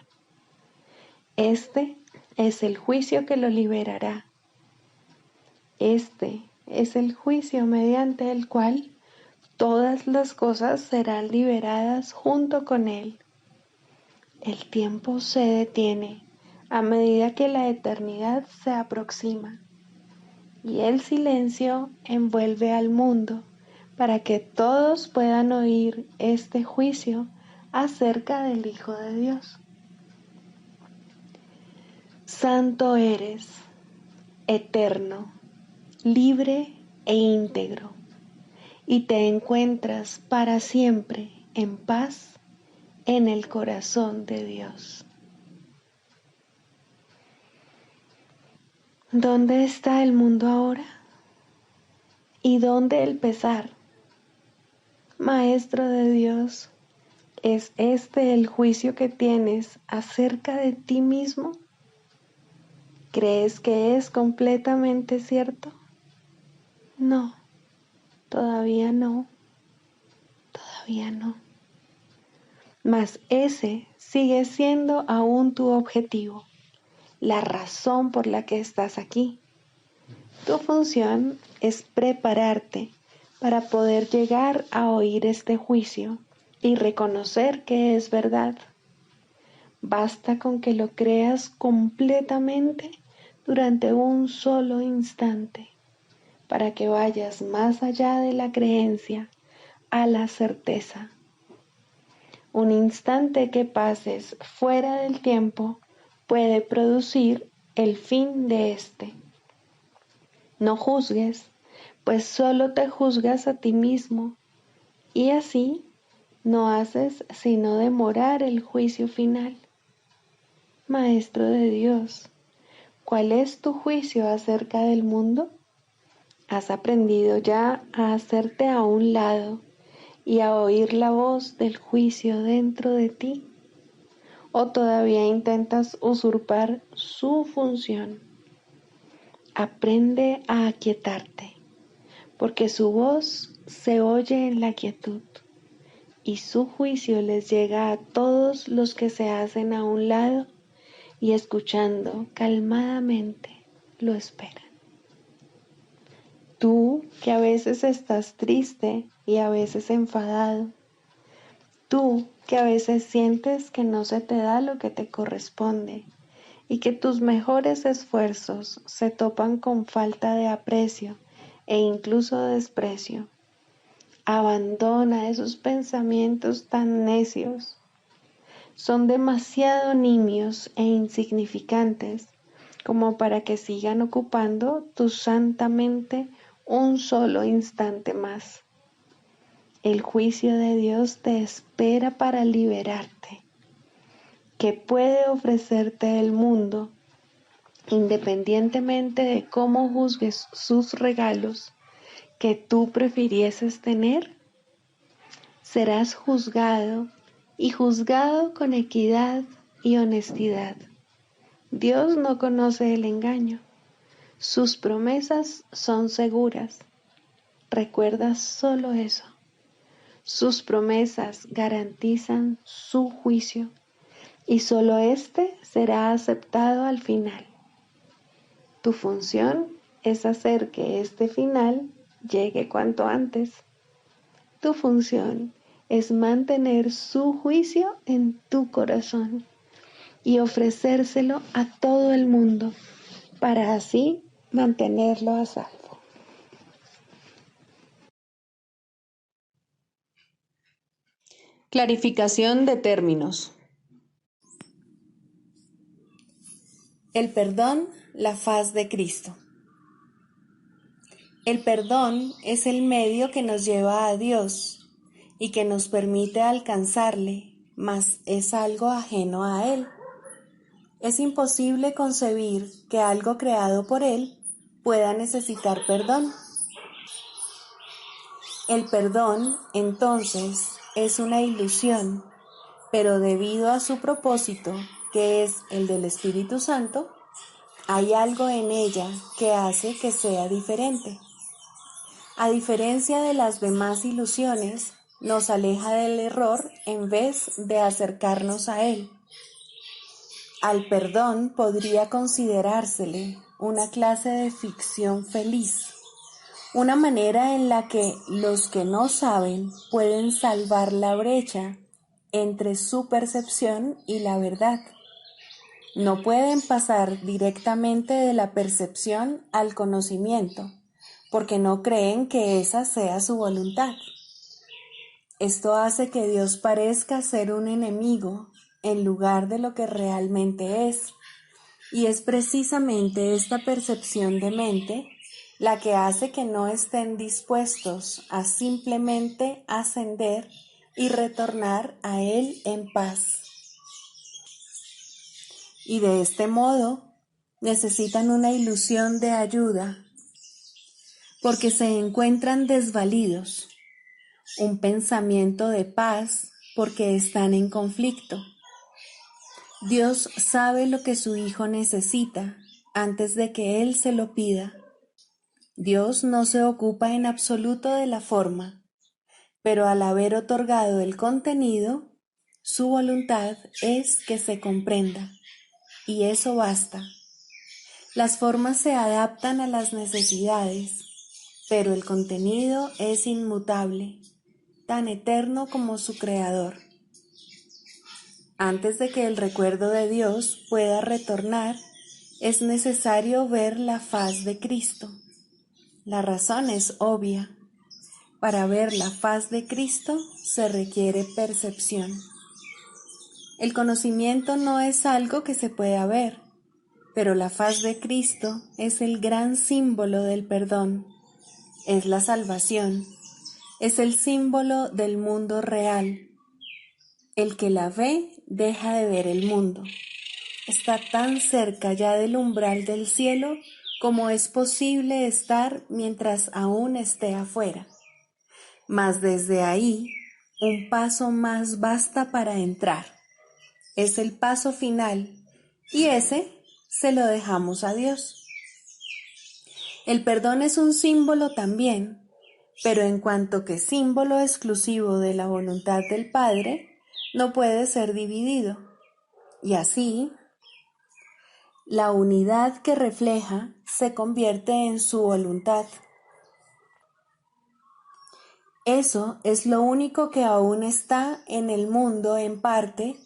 Este es el juicio que lo liberará. Este es el juicio mediante el cual todas las cosas serán liberadas junto con él. El tiempo se detiene a medida que la eternidad se aproxima, y el silencio envuelve al mundo para que todos puedan oír este juicio acerca del Hijo de Dios. Santo eres, eterno, libre e íntegro, y te encuentras para siempre en paz en el corazón de Dios. ¿Dónde está el mundo ahora? ¿Y dónde el pesar? Maestro de Dios, ¿es este el juicio que tienes acerca de ti mismo? ¿Crees que es completamente cierto? No, todavía no, todavía no. Mas ese sigue siendo aún tu objetivo, la razón por la que estás aquí. Tu función es prepararte para poder llegar a oír este juicio y reconocer que es verdad. Basta con que lo creas completamente durante un solo instante para que vayas más allá de la creencia a la certeza. Un instante que pases fuera del tiempo puede producir el fin de este. No juzgues, pues solo te juzgas a ti mismo, y así no haces sino demorar el juicio final. Maestro de Dios, ¿cuál es tu juicio acerca del mundo? ¿Has aprendido ya a hacerte a un lado y a oír la voz del juicio dentro de ti? ¿O todavía intentas usurpar su función? Aprende a aquietarte, porque su voz se oye en la quietud, y su juicio les llega a todos los que se hacen a un lado y escuchando calmadamente lo esperan. Tú que a veces estás triste y a veces enfadado, tú que a veces sientes que no se te da lo que te corresponde y que tus mejores esfuerzos se topan con falta de aprecio e incluso desprecio. Abandona esos pensamientos tan necios. Son demasiado nimios e insignificantes como para que sigan ocupando tu santa mente un solo instante más. El juicio de Dios te espera para liberarte. ¿Qué puede ofrecerte el mundo, independientemente de cómo juzgues sus regalos, que tú prefirieses tener? Serás juzgado y juzgado con equidad y honestidad. Dios no conoce el engaño. Sus promesas son seguras. Recuerda solo eso. Sus promesas garantizan su juicio y solo éste será aceptado al final. Tu función es hacer que este final llegue cuanto antes. Tu función es mantener su juicio en tu corazón y ofrecérselo a todo el mundo para así mantenerlo a salvo. Clarificación de términos. El perdón, la faz de Cristo. El perdón es el medio que nos lleva a Dios y que nos permite alcanzarle, mas es algo ajeno a Él. Es imposible concebir que algo creado por Él pueda necesitar perdón. El perdón, entonces, es una ilusión, pero debido a su propósito, que es el del Espíritu Santo, hay algo en ella que hace que sea diferente. A diferencia de las demás ilusiones, nos aleja del error en vez de acercarnos a él. Al perdón podría considerársele una clase de ficción feliz, una manera en la que los que no saben pueden salvar la brecha entre su percepción y la verdad. No pueden pasar directamente de la percepción al conocimiento, porque no creen que esa sea su voluntad. Esto hace que Dios parezca ser un enemigo en lugar de lo que realmente es, y es precisamente esta percepción de mente la que hace que no estén dispuestos a simplemente ascender y retornar a Él en paz. Y de este modo necesitan una ilusión de ayuda, porque se encuentran desvalidos, un pensamiento de paz porque están en conflicto. Dios sabe lo que su Hijo necesita antes de que Él se lo pida. Dios no se ocupa en absoluto de la forma, pero al haber otorgado el contenido, su voluntad es que se comprenda, y eso basta. Las formas se adaptan a las necesidades, pero el contenido es inmutable, tan eterno como su creador. Antes de que el recuerdo de Dios pueda retornar, es necesario ver la faz de Cristo. La razón es obvia. Para ver la faz de Cristo se requiere percepción. El conocimiento no es algo que se pueda ver, pero la faz de Cristo es el gran símbolo del perdón. Es la salvación, es el símbolo del mundo real. El que la ve deja de ver el mundo. Está tan cerca ya del umbral del cielo como es posible estar mientras aún esté afuera. Mas desde ahí, un paso más basta para entrar. Es el paso final, y ese se lo dejamos a Dios. El perdón es un símbolo también, pero en cuanto que símbolo exclusivo de la voluntad del Padre, no puede ser dividido. Y así, la unidad que refleja se convierte en su voluntad. Eso es lo único que aún está en el mundo en parte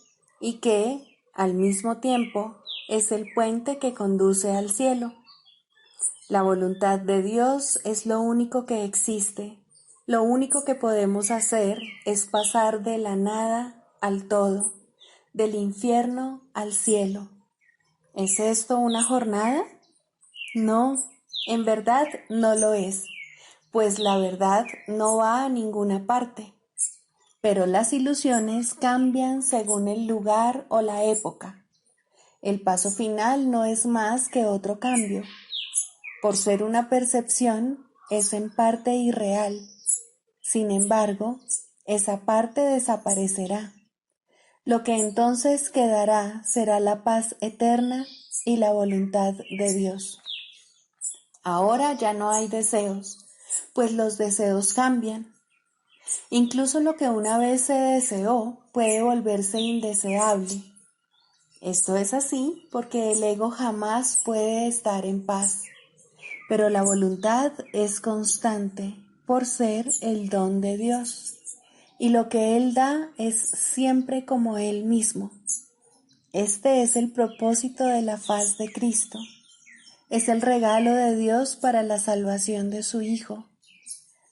y que, al mismo tiempo, es el puente que conduce al cielo. La voluntad de Dios es lo único que existe. Lo único que podemos hacer es pasar de la nada al todo, del infierno al cielo. ¿Es esto una jornada? No, en verdad no lo es, pues la verdad no va a ninguna parte. Pero las ilusiones cambian según el lugar o la época. El paso final no es más que otro cambio. Por ser una percepción, es en parte irreal. Sin embargo, esa parte desaparecerá. Lo que entonces quedará será la paz eterna y la voluntad de Dios. Ahora ya no hay deseos, pues los deseos cambian. Incluso lo que una vez se deseó puede volverse indeseable. Esto es así porque el ego jamás puede estar en paz. Pero la voluntad es constante por ser el don de Dios, y lo que Él da es siempre como Él mismo. Este es el propósito de la faz de Cristo. Es el regalo de Dios para la salvación de su Hijo.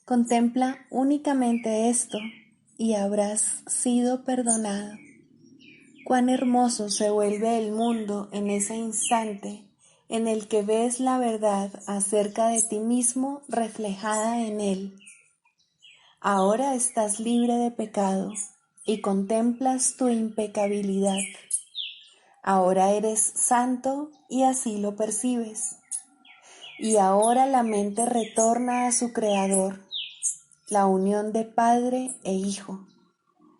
Contempla únicamente esto y habrás sido perdonado. Cuán hermoso se vuelve el mundo en ese instante en el que ves la verdad acerca de ti mismo reflejada en él. Ahora estás libre de pecado y contemplas tu impecabilidad. Ahora eres santo y así lo percibes. Y ahora la mente retorna a su Creador, la unión de Padre e Hijo,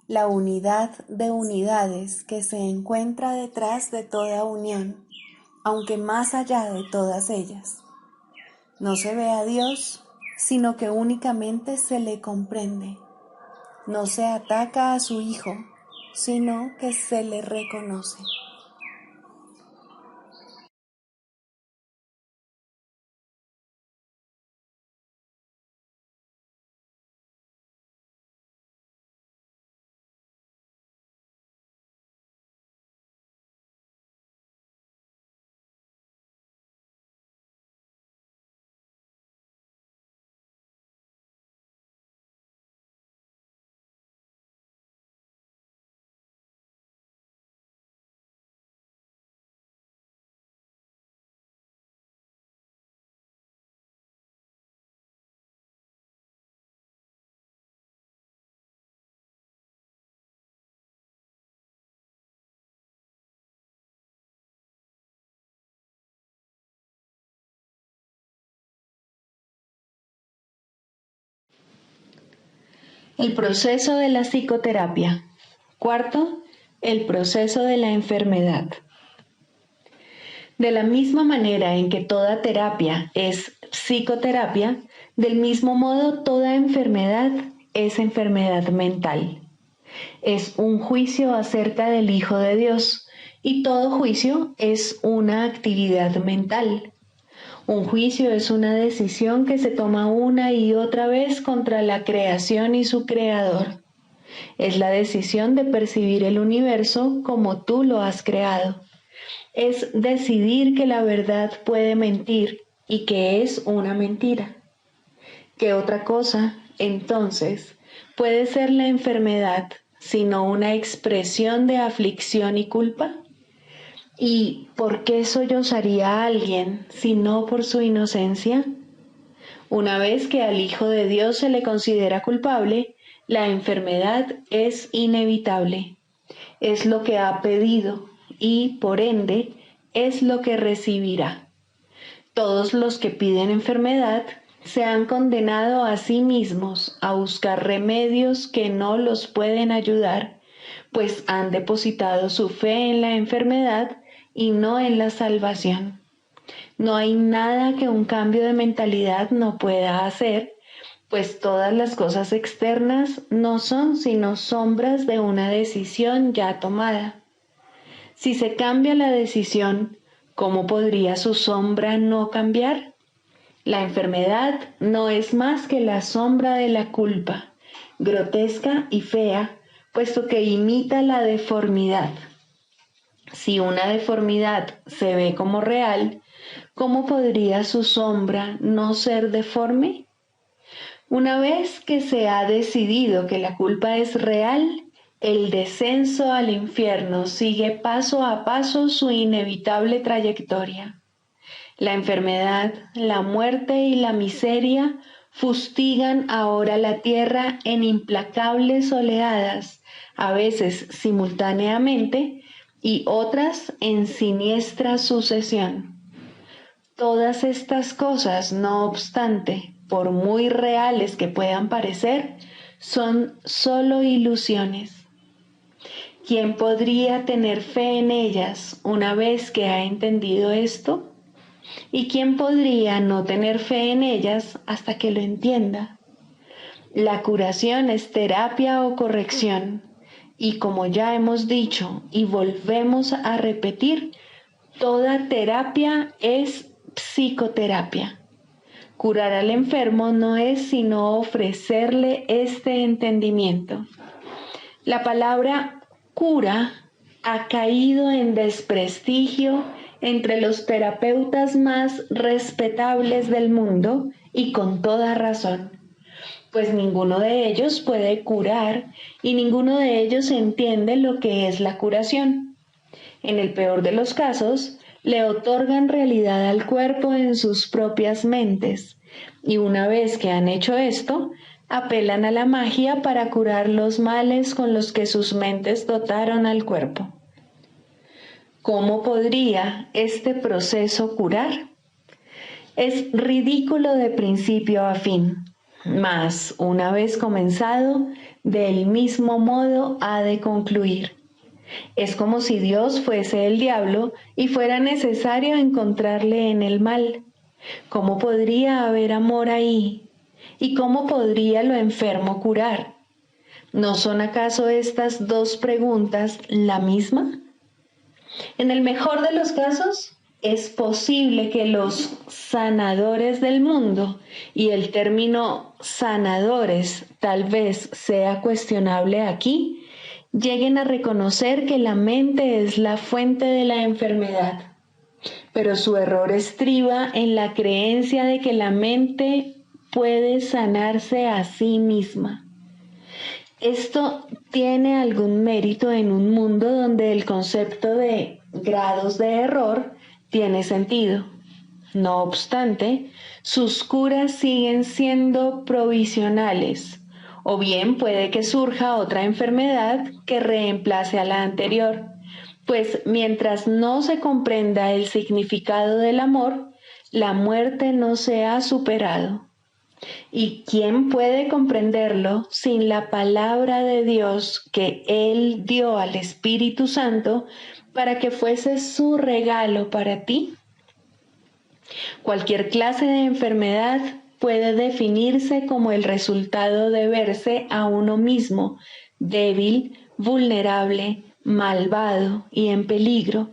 la unidad de unidades que se encuentra detrás de toda unión, aunque más allá de todas ellas. No se ve a Dios, sino que únicamente se le comprende. No se ataca a su Hijo, sino que se le reconoce. El proceso de la psicoterapia. Cuarto, el proceso de la enfermedad. De la misma manera en que toda terapia es psicoterapia, del mismo modo toda enfermedad es enfermedad mental. Es un juicio acerca del Hijo de Dios, y todo juicio es una actividad mental. Un juicio es una decisión que se toma una y otra vez contra la creación y su creador. Es la decisión de percibir el universo como tú lo has creado. Es decidir que la verdad puede mentir y que es una mentira. ¿Qué otra cosa, entonces, puede ser la enfermedad sino una expresión de aflicción y culpa? ¿Y por qué sollozaría a alguien si no por su inocencia? Una vez que al Hijo de Dios se le considera culpable, la enfermedad es inevitable. Es lo que ha pedido y, por ende, es lo que recibirá. Todos los que piden enfermedad se han condenado a sí mismos a buscar remedios que no los pueden ayudar, pues han depositado su fe en la enfermedad y no en la salvación. No hay nada que un cambio de mentalidad no pueda hacer, pues todas las cosas externas no son sino sombras de una decisión ya tomada. Si se cambia la decisión, ¿cómo podría su sombra no cambiar? La enfermedad no es más que la sombra de la culpa, grotesca y fea, puesto que imita la deformidad. Si una deformidad se ve como real, ¿cómo podría su sombra no ser deforme? Una vez que se ha decidido que la culpa es real, el descenso al infierno sigue paso a paso su inevitable trayectoria. La enfermedad, la muerte y la miseria fustigan ahora la tierra en implacables oleadas, a veces simultáneamente y otras en siniestra sucesión. Todas estas cosas, no obstante, por muy reales que puedan parecer, son solo ilusiones. ¿Quién podría tener fe en ellas una vez que ha entendido esto? ¿Y quién podría no tener fe en ellas hasta que lo entienda? La curación es terapia o corrección, y como ya hemos dicho y volvemos a repetir, toda terapia es psicoterapia. Curar al enfermo no es sino ofrecerle este entendimiento. La palabra cura ha caído en desprestigio entre los terapeutas más respetables del mundo y con toda razón, pues ninguno de ellos puede curar y ninguno de ellos entiende lo que es la curación. En el peor de los casos, le otorgan realidad al cuerpo en sus propias mentes, y una vez que han hecho esto, apelan a la magia para curar los males con los que sus mentes dotaron al cuerpo. ¿Cómo podría este proceso curar? Es ridículo de principio a fin, mas una vez comenzado, del mismo modo ha de concluir. Es como si Dios fuese el diablo y fuera necesario encontrarle en el mal. ¿Cómo podría haber amor ahí? ¿Y cómo podría lo enfermo curar? ¿No son acaso estas dos preguntas la misma? En el mejor de los casos, es posible que los sanadores del mundo, y el término sanadores tal vez sea cuestionable aquí, lleguen a reconocer que la mente es la fuente de la enfermedad. Pero su error estriba en la creencia de que la mente puede sanarse a sí misma. Esto tiene algún mérito en un mundo donde el concepto de grados de error tiene sentido. No obstante, sus curas siguen siendo provisionales, o bien puede que surja otra enfermedad que reemplace a la anterior, pues mientras no se comprenda el significado del amor, la muerte no se ha superado. ¿Y quién puede comprenderlo sin la palabra de Dios que Él dio al Espíritu Santo para que fuese su regalo para ti? Cualquier clase de enfermedad puede definirse como el resultado de verse a uno mismo débil, vulnerable, malvado y en peligro,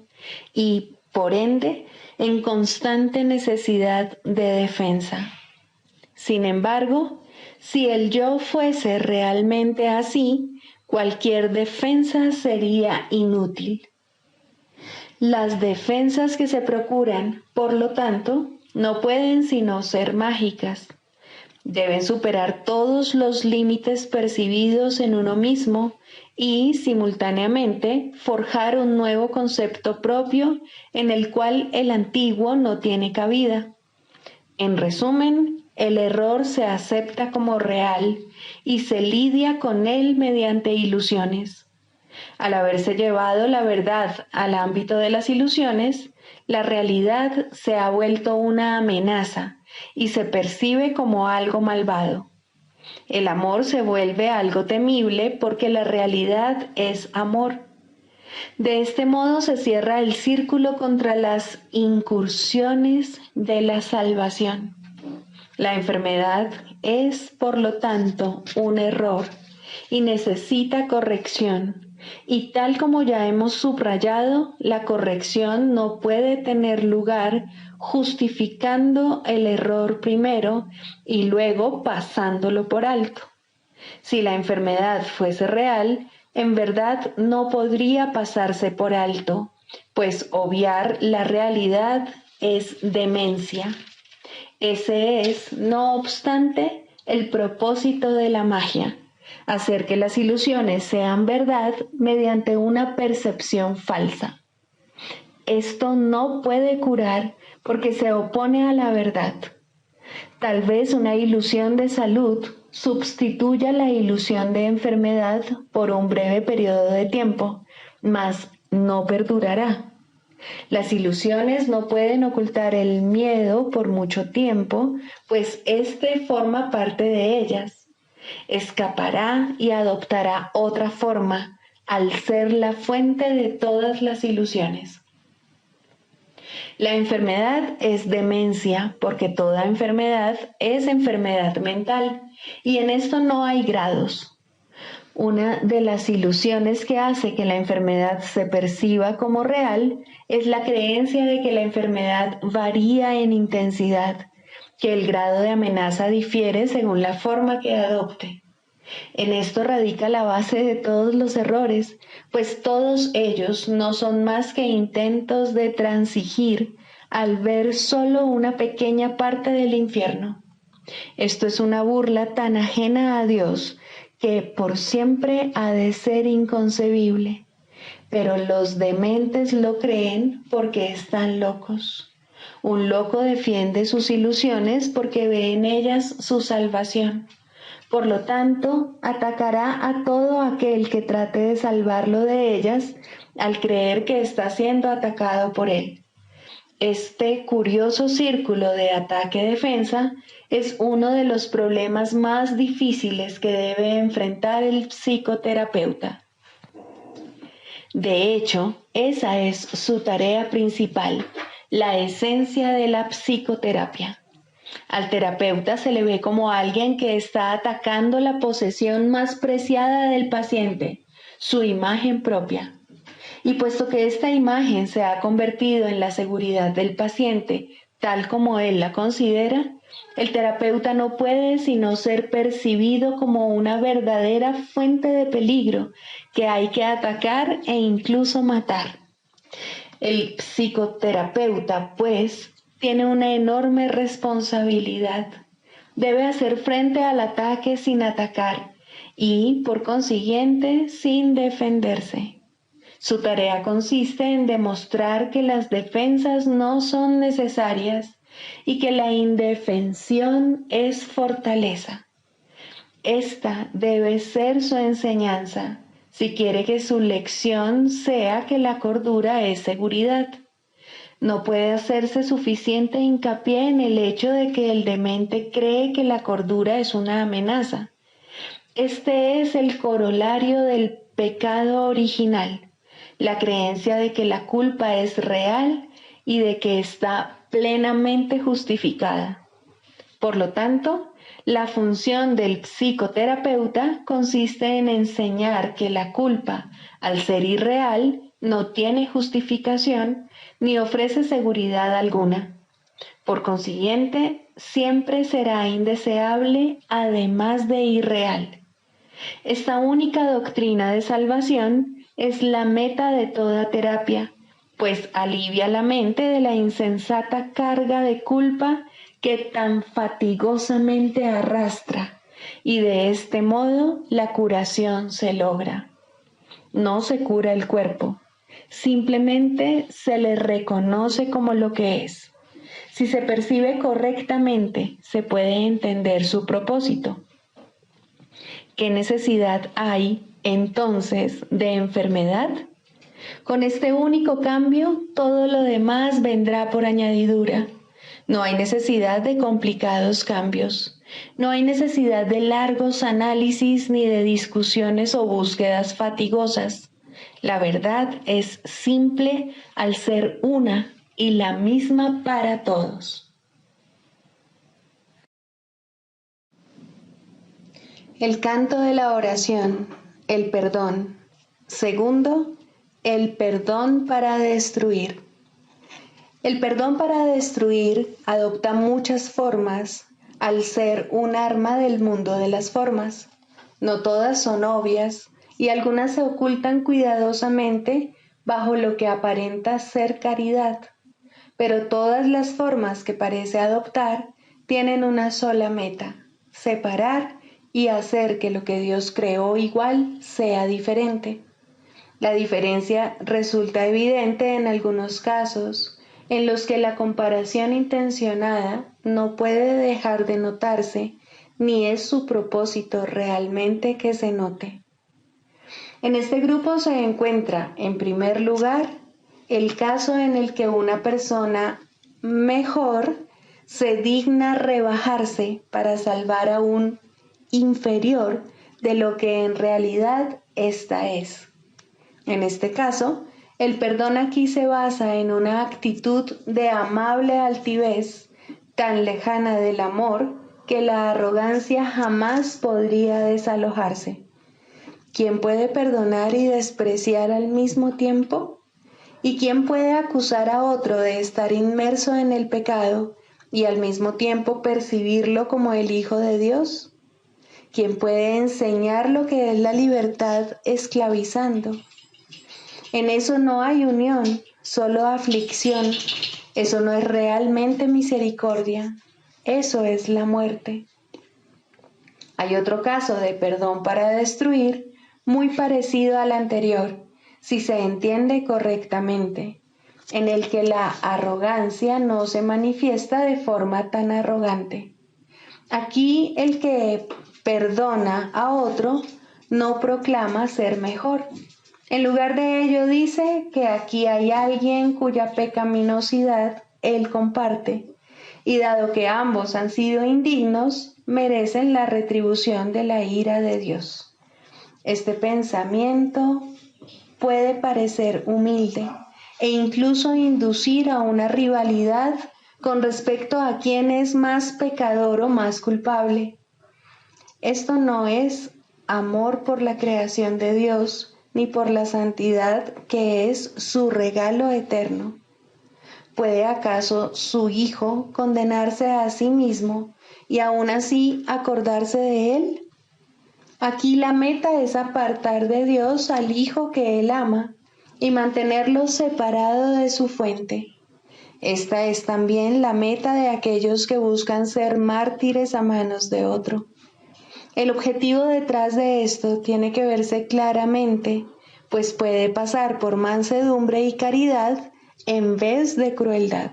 y, por ende, en constante necesidad de defensa. Sin embargo, si el yo fuese realmente así, cualquier defensa sería inútil. Las defensas que se procuran, por lo tanto, no pueden sino ser mágicas. Deben superar todos los límites percibidos en uno mismo y, simultáneamente, forjar un nuevo concepto propio en el cual el antiguo no tiene cabida. En resumen, el error se acepta como real y se lidia con él mediante ilusiones. Al haberse llevado la verdad al ámbito de las ilusiones, la realidad se ha vuelto una amenaza y se percibe como algo malvado. El amor se vuelve algo temible porque la realidad es amor. De este modo se cierra el círculo contra las incursiones de la salvación. La enfermedad es, por lo tanto, un error y necesita corrección. Y tal como ya hemos subrayado, la corrección no puede tener lugar justificando el error primero y luego pasándolo por alto. Si la enfermedad fuese real, en verdad no podría pasarse por alto, pues obviar la realidad es demencia. Ese es, no obstante, el propósito de la magia, hacer que las ilusiones sean verdad mediante una percepción falsa. Esto no puede curar porque se opone a la verdad. Tal vez una ilusión de salud sustituya la ilusión de enfermedad por un breve periodo de tiempo, mas no perdurará. Las ilusiones no pueden ocultar el miedo por mucho tiempo, pues éste forma parte de ellas. Escapará y adoptará otra forma al ser la fuente de todas las ilusiones. La enfermedad es demencia porque toda enfermedad es enfermedad mental y en esto no hay grados. Una de las ilusiones que hace que la enfermedad se perciba como real es la creencia de que la enfermedad varía en intensidad, que el grado de amenaza difiere según la forma que adopte. En esto radica la base de todos los errores, pues todos ellos no son más que intentos de transigir al ver solo una pequeña parte del infierno. Esto es una burla tan ajena a Dios que por siempre ha de ser inconcebible. Pero los dementes lo creen porque están locos. Un loco defiende sus ilusiones porque ve en ellas su salvación. Por lo tanto, atacará a todo aquel que trate de salvarlo de ellas al creer que está siendo atacado por él. Este curioso círculo de ataque-defensa es uno de los problemas más difíciles que debe enfrentar el psicoterapeuta. De hecho, esa es su tarea principal, la esencia de la psicoterapia. Al terapeuta se le ve como alguien que está atacando la posesión más preciada del paciente, su imagen propia. Y puesto que esta imagen se ha convertido en la seguridad del paciente, tal como él la considera, el terapeuta no puede sino ser percibido como una verdadera fuente de peligro que hay que atacar e incluso matar. El psicoterapeuta, pues, tiene una enorme responsabilidad. Debe hacer frente al ataque sin atacar y, por consiguiente, sin defenderse. Su tarea consiste en demostrar que las defensas no son necesarias y que la indefensión es fortaleza. Esta debe ser su enseñanza, si quiere que su lección sea que la cordura es seguridad. No puede hacerse suficiente hincapié en el hecho de que el demente cree que la cordura es una amenaza. Este es el corolario del pecado original, la creencia de que la culpa es real y de que está plenamente justificada. Por lo tanto, la función del psicoterapeuta consiste en enseñar que la culpa, al ser irreal, no tiene justificación ni ofrece seguridad alguna. Por consiguiente, siempre será indeseable, además de irreal. Esta única doctrina de salvación es la meta de toda terapia, pues alivia la mente de la insensata carga de culpa que tan fatigosamente arrastra, y de este modo la curación se logra. No se cura el cuerpo, simplemente se le reconoce como lo que es. Si se percibe correctamente, se puede entender su propósito. ¿Qué necesidad hay, entonces, de enfermedad? Con este único cambio, todo lo demás vendrá por añadidura. No hay necesidad de complicados cambios. No hay necesidad de largos análisis ni de discusiones o búsquedas fatigosas. La verdad es simple al ser una y la misma para todos. El canto de la oración, el perdón. Segundo, el perdón para destruir. El perdón para destruir adopta muchas formas al ser un arma del mundo de las formas. No todas son obvias y algunas se ocultan cuidadosamente bajo lo que aparenta ser caridad. Pero todas las formas que parece adoptar tienen una sola meta: separar y hacer que lo que Dios creó igual sea diferente. La diferencia resulta evidente en algunos casos, en los que la comparación intencionada no puede dejar de notarse, ni es su propósito realmente que se note. En este grupo se encuentra, en primer lugar, el caso en el que una persona mejor se digna rebajarse para salvar a un inferior de lo que en realidad ésta es. En este caso, el perdón aquí se basa en una actitud de amable altivez, tan lejana del amor que la arrogancia jamás podría desalojarse. ¿Quién puede perdonar y despreciar al mismo tiempo? ¿Y quién puede acusar a otro de estar inmerso en el pecado y al mismo tiempo percibirlo como el Hijo de Dios? ¿Quién puede enseñar lo que es la libertad esclavizando? En eso no hay unión, solo aflicción. Eso no es realmente misericordia. Eso es la muerte. Hay otro caso de perdón para destruir muy parecido al anterior, si se entiende correctamente, en el que la arrogancia no se manifiesta de forma tan arrogante. Aquí el que perdona a otro no proclama ser mejor. En lugar de ello dice que aquí hay alguien cuya pecaminosidad él comparte, y dado que ambos han sido indignos, merecen la retribución de la ira de Dios. Este pensamiento puede parecer humilde e incluso inducir a una rivalidad con respecto a quién es más pecador o más culpable. Esto no es amor por la creación de Dios, ni por la santidad que es su regalo eterno. ¿Puede acaso su Hijo condenarse a sí mismo y aún así acordarse de él? Aquí la meta es apartar de Dios al Hijo que él ama y mantenerlo separado de su fuente. Esta es también la meta de aquellos que buscan ser mártires a manos de otro. El objetivo detrás de esto tiene que verse claramente, pues puede pasar por mansedumbre y caridad en vez de crueldad.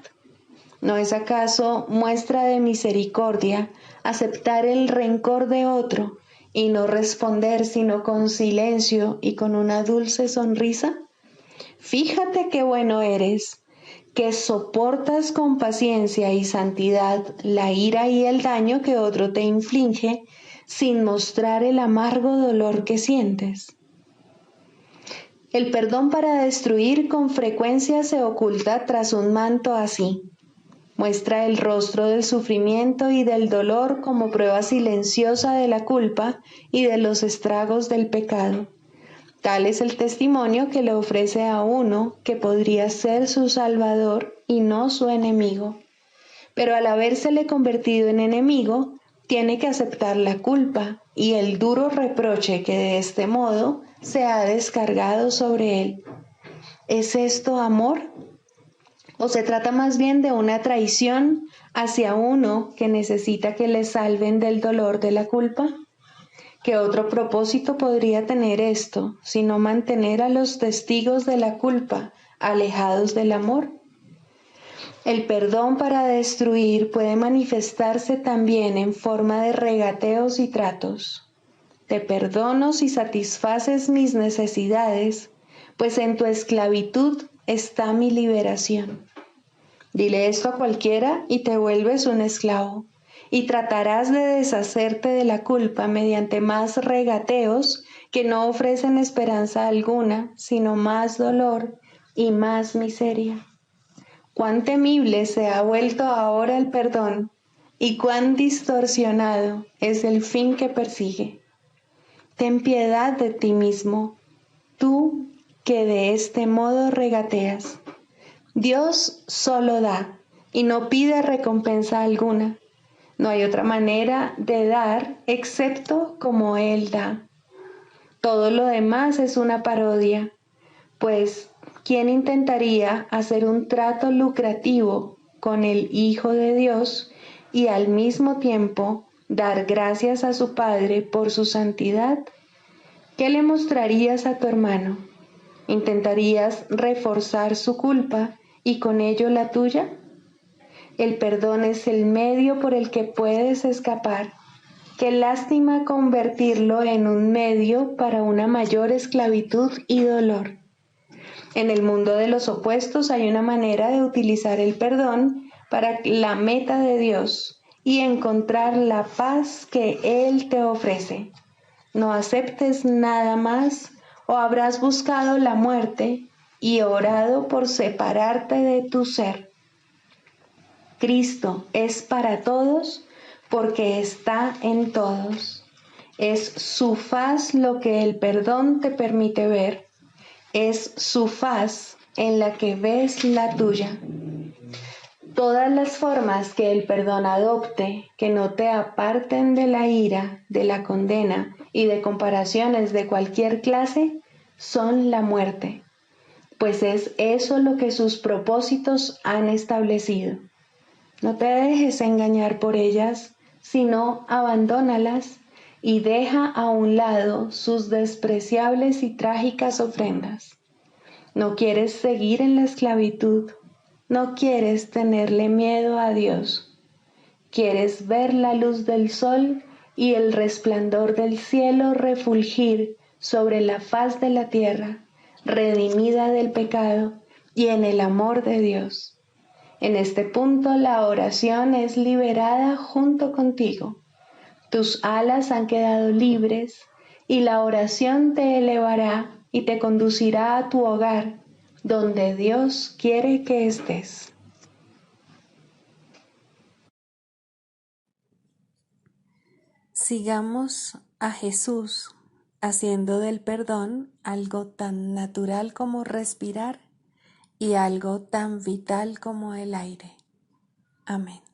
¿No es acaso muestra de misericordia aceptar el rencor de otro y no responder sino con silencio y con una dulce sonrisa? Fíjate qué bueno eres, que soportas con paciencia y santidad la ira y el daño que otro te inflige sin mostrar el amargo dolor que sientes. El perdón para destruir con frecuencia se oculta tras un manto así. Muestra el rostro del sufrimiento y del dolor como prueba silenciosa de la culpa y de los estragos del pecado. Tal es el testimonio que le ofrece a uno que podría ser su salvador y no su enemigo. Pero al habérsele convertido en enemigo, tiene que aceptar la culpa y el duro reproche que de este modo se ha descargado sobre él. ¿Es esto amor? ¿O se trata más bien de una traición hacia uno que necesita que le salven del dolor de la culpa? ¿Qué otro propósito podría tener esto, sino mantener a los testigos de la culpa alejados del amor? El perdón para destruir puede manifestarse también en forma de regateos y tratos. Te perdono si satisfaces mis necesidades, pues en tu esclavitud está mi liberación. Dile esto a cualquiera y te vuelves un esclavo, y tratarás de deshacerte de la culpa mediante más regateos que no ofrecen esperanza alguna, sino más dolor y más miseria. Cuán temible se ha vuelto ahora el perdón y cuán distorsionado es el fin que persigue. Ten piedad de ti mismo, tú que de este modo regateas. Dios solo da y no pide recompensa alguna. No hay otra manera de dar excepto como Él da. Todo lo demás es una parodia, pues ¿quién intentaría hacer un trato lucrativo con el Hijo de Dios y al mismo tiempo dar gracias a su Padre por su santidad? ¿Qué le mostrarías a tu hermano? ¿Intentarías reforzar su culpa y con ello la tuya? El perdón es el medio por el que puedes escapar. Qué lástima convertirlo en un medio para una mayor esclavitud y dolor. En el mundo de los opuestos hay una manera de utilizar el perdón para la meta de Dios y encontrar la paz que Él te ofrece. No aceptes nada más o habrás buscado la muerte y orado por separarte de tu ser. Cristo es para todos porque está en todos. Es su faz lo que el perdón te permite ver. Es su faz en la que ves la tuya. Todas las formas que el perdón adopte, que no te aparten de la ira, de la condena y de comparaciones de cualquier clase, son la muerte, pues es eso lo que sus propósitos han establecido. No te dejes engañar por ellas, sino abandónalas y deja a un lado sus despreciables y trágicas ofrendas. No quieres seguir en la esclavitud, no quieres tenerle miedo a Dios. Quieres ver la luz del sol y el resplandor del cielo refulgir sobre la faz de la tierra, redimida del pecado y en el amor de Dios. En este punto la oración es liberada junto contigo. Tus alas han quedado libres y la oración te elevará y te conducirá a tu hogar, donde Dios quiere que estés. Sigamos a Jesús haciendo del perdón algo tan natural como respirar y algo tan vital como el aire. Amén.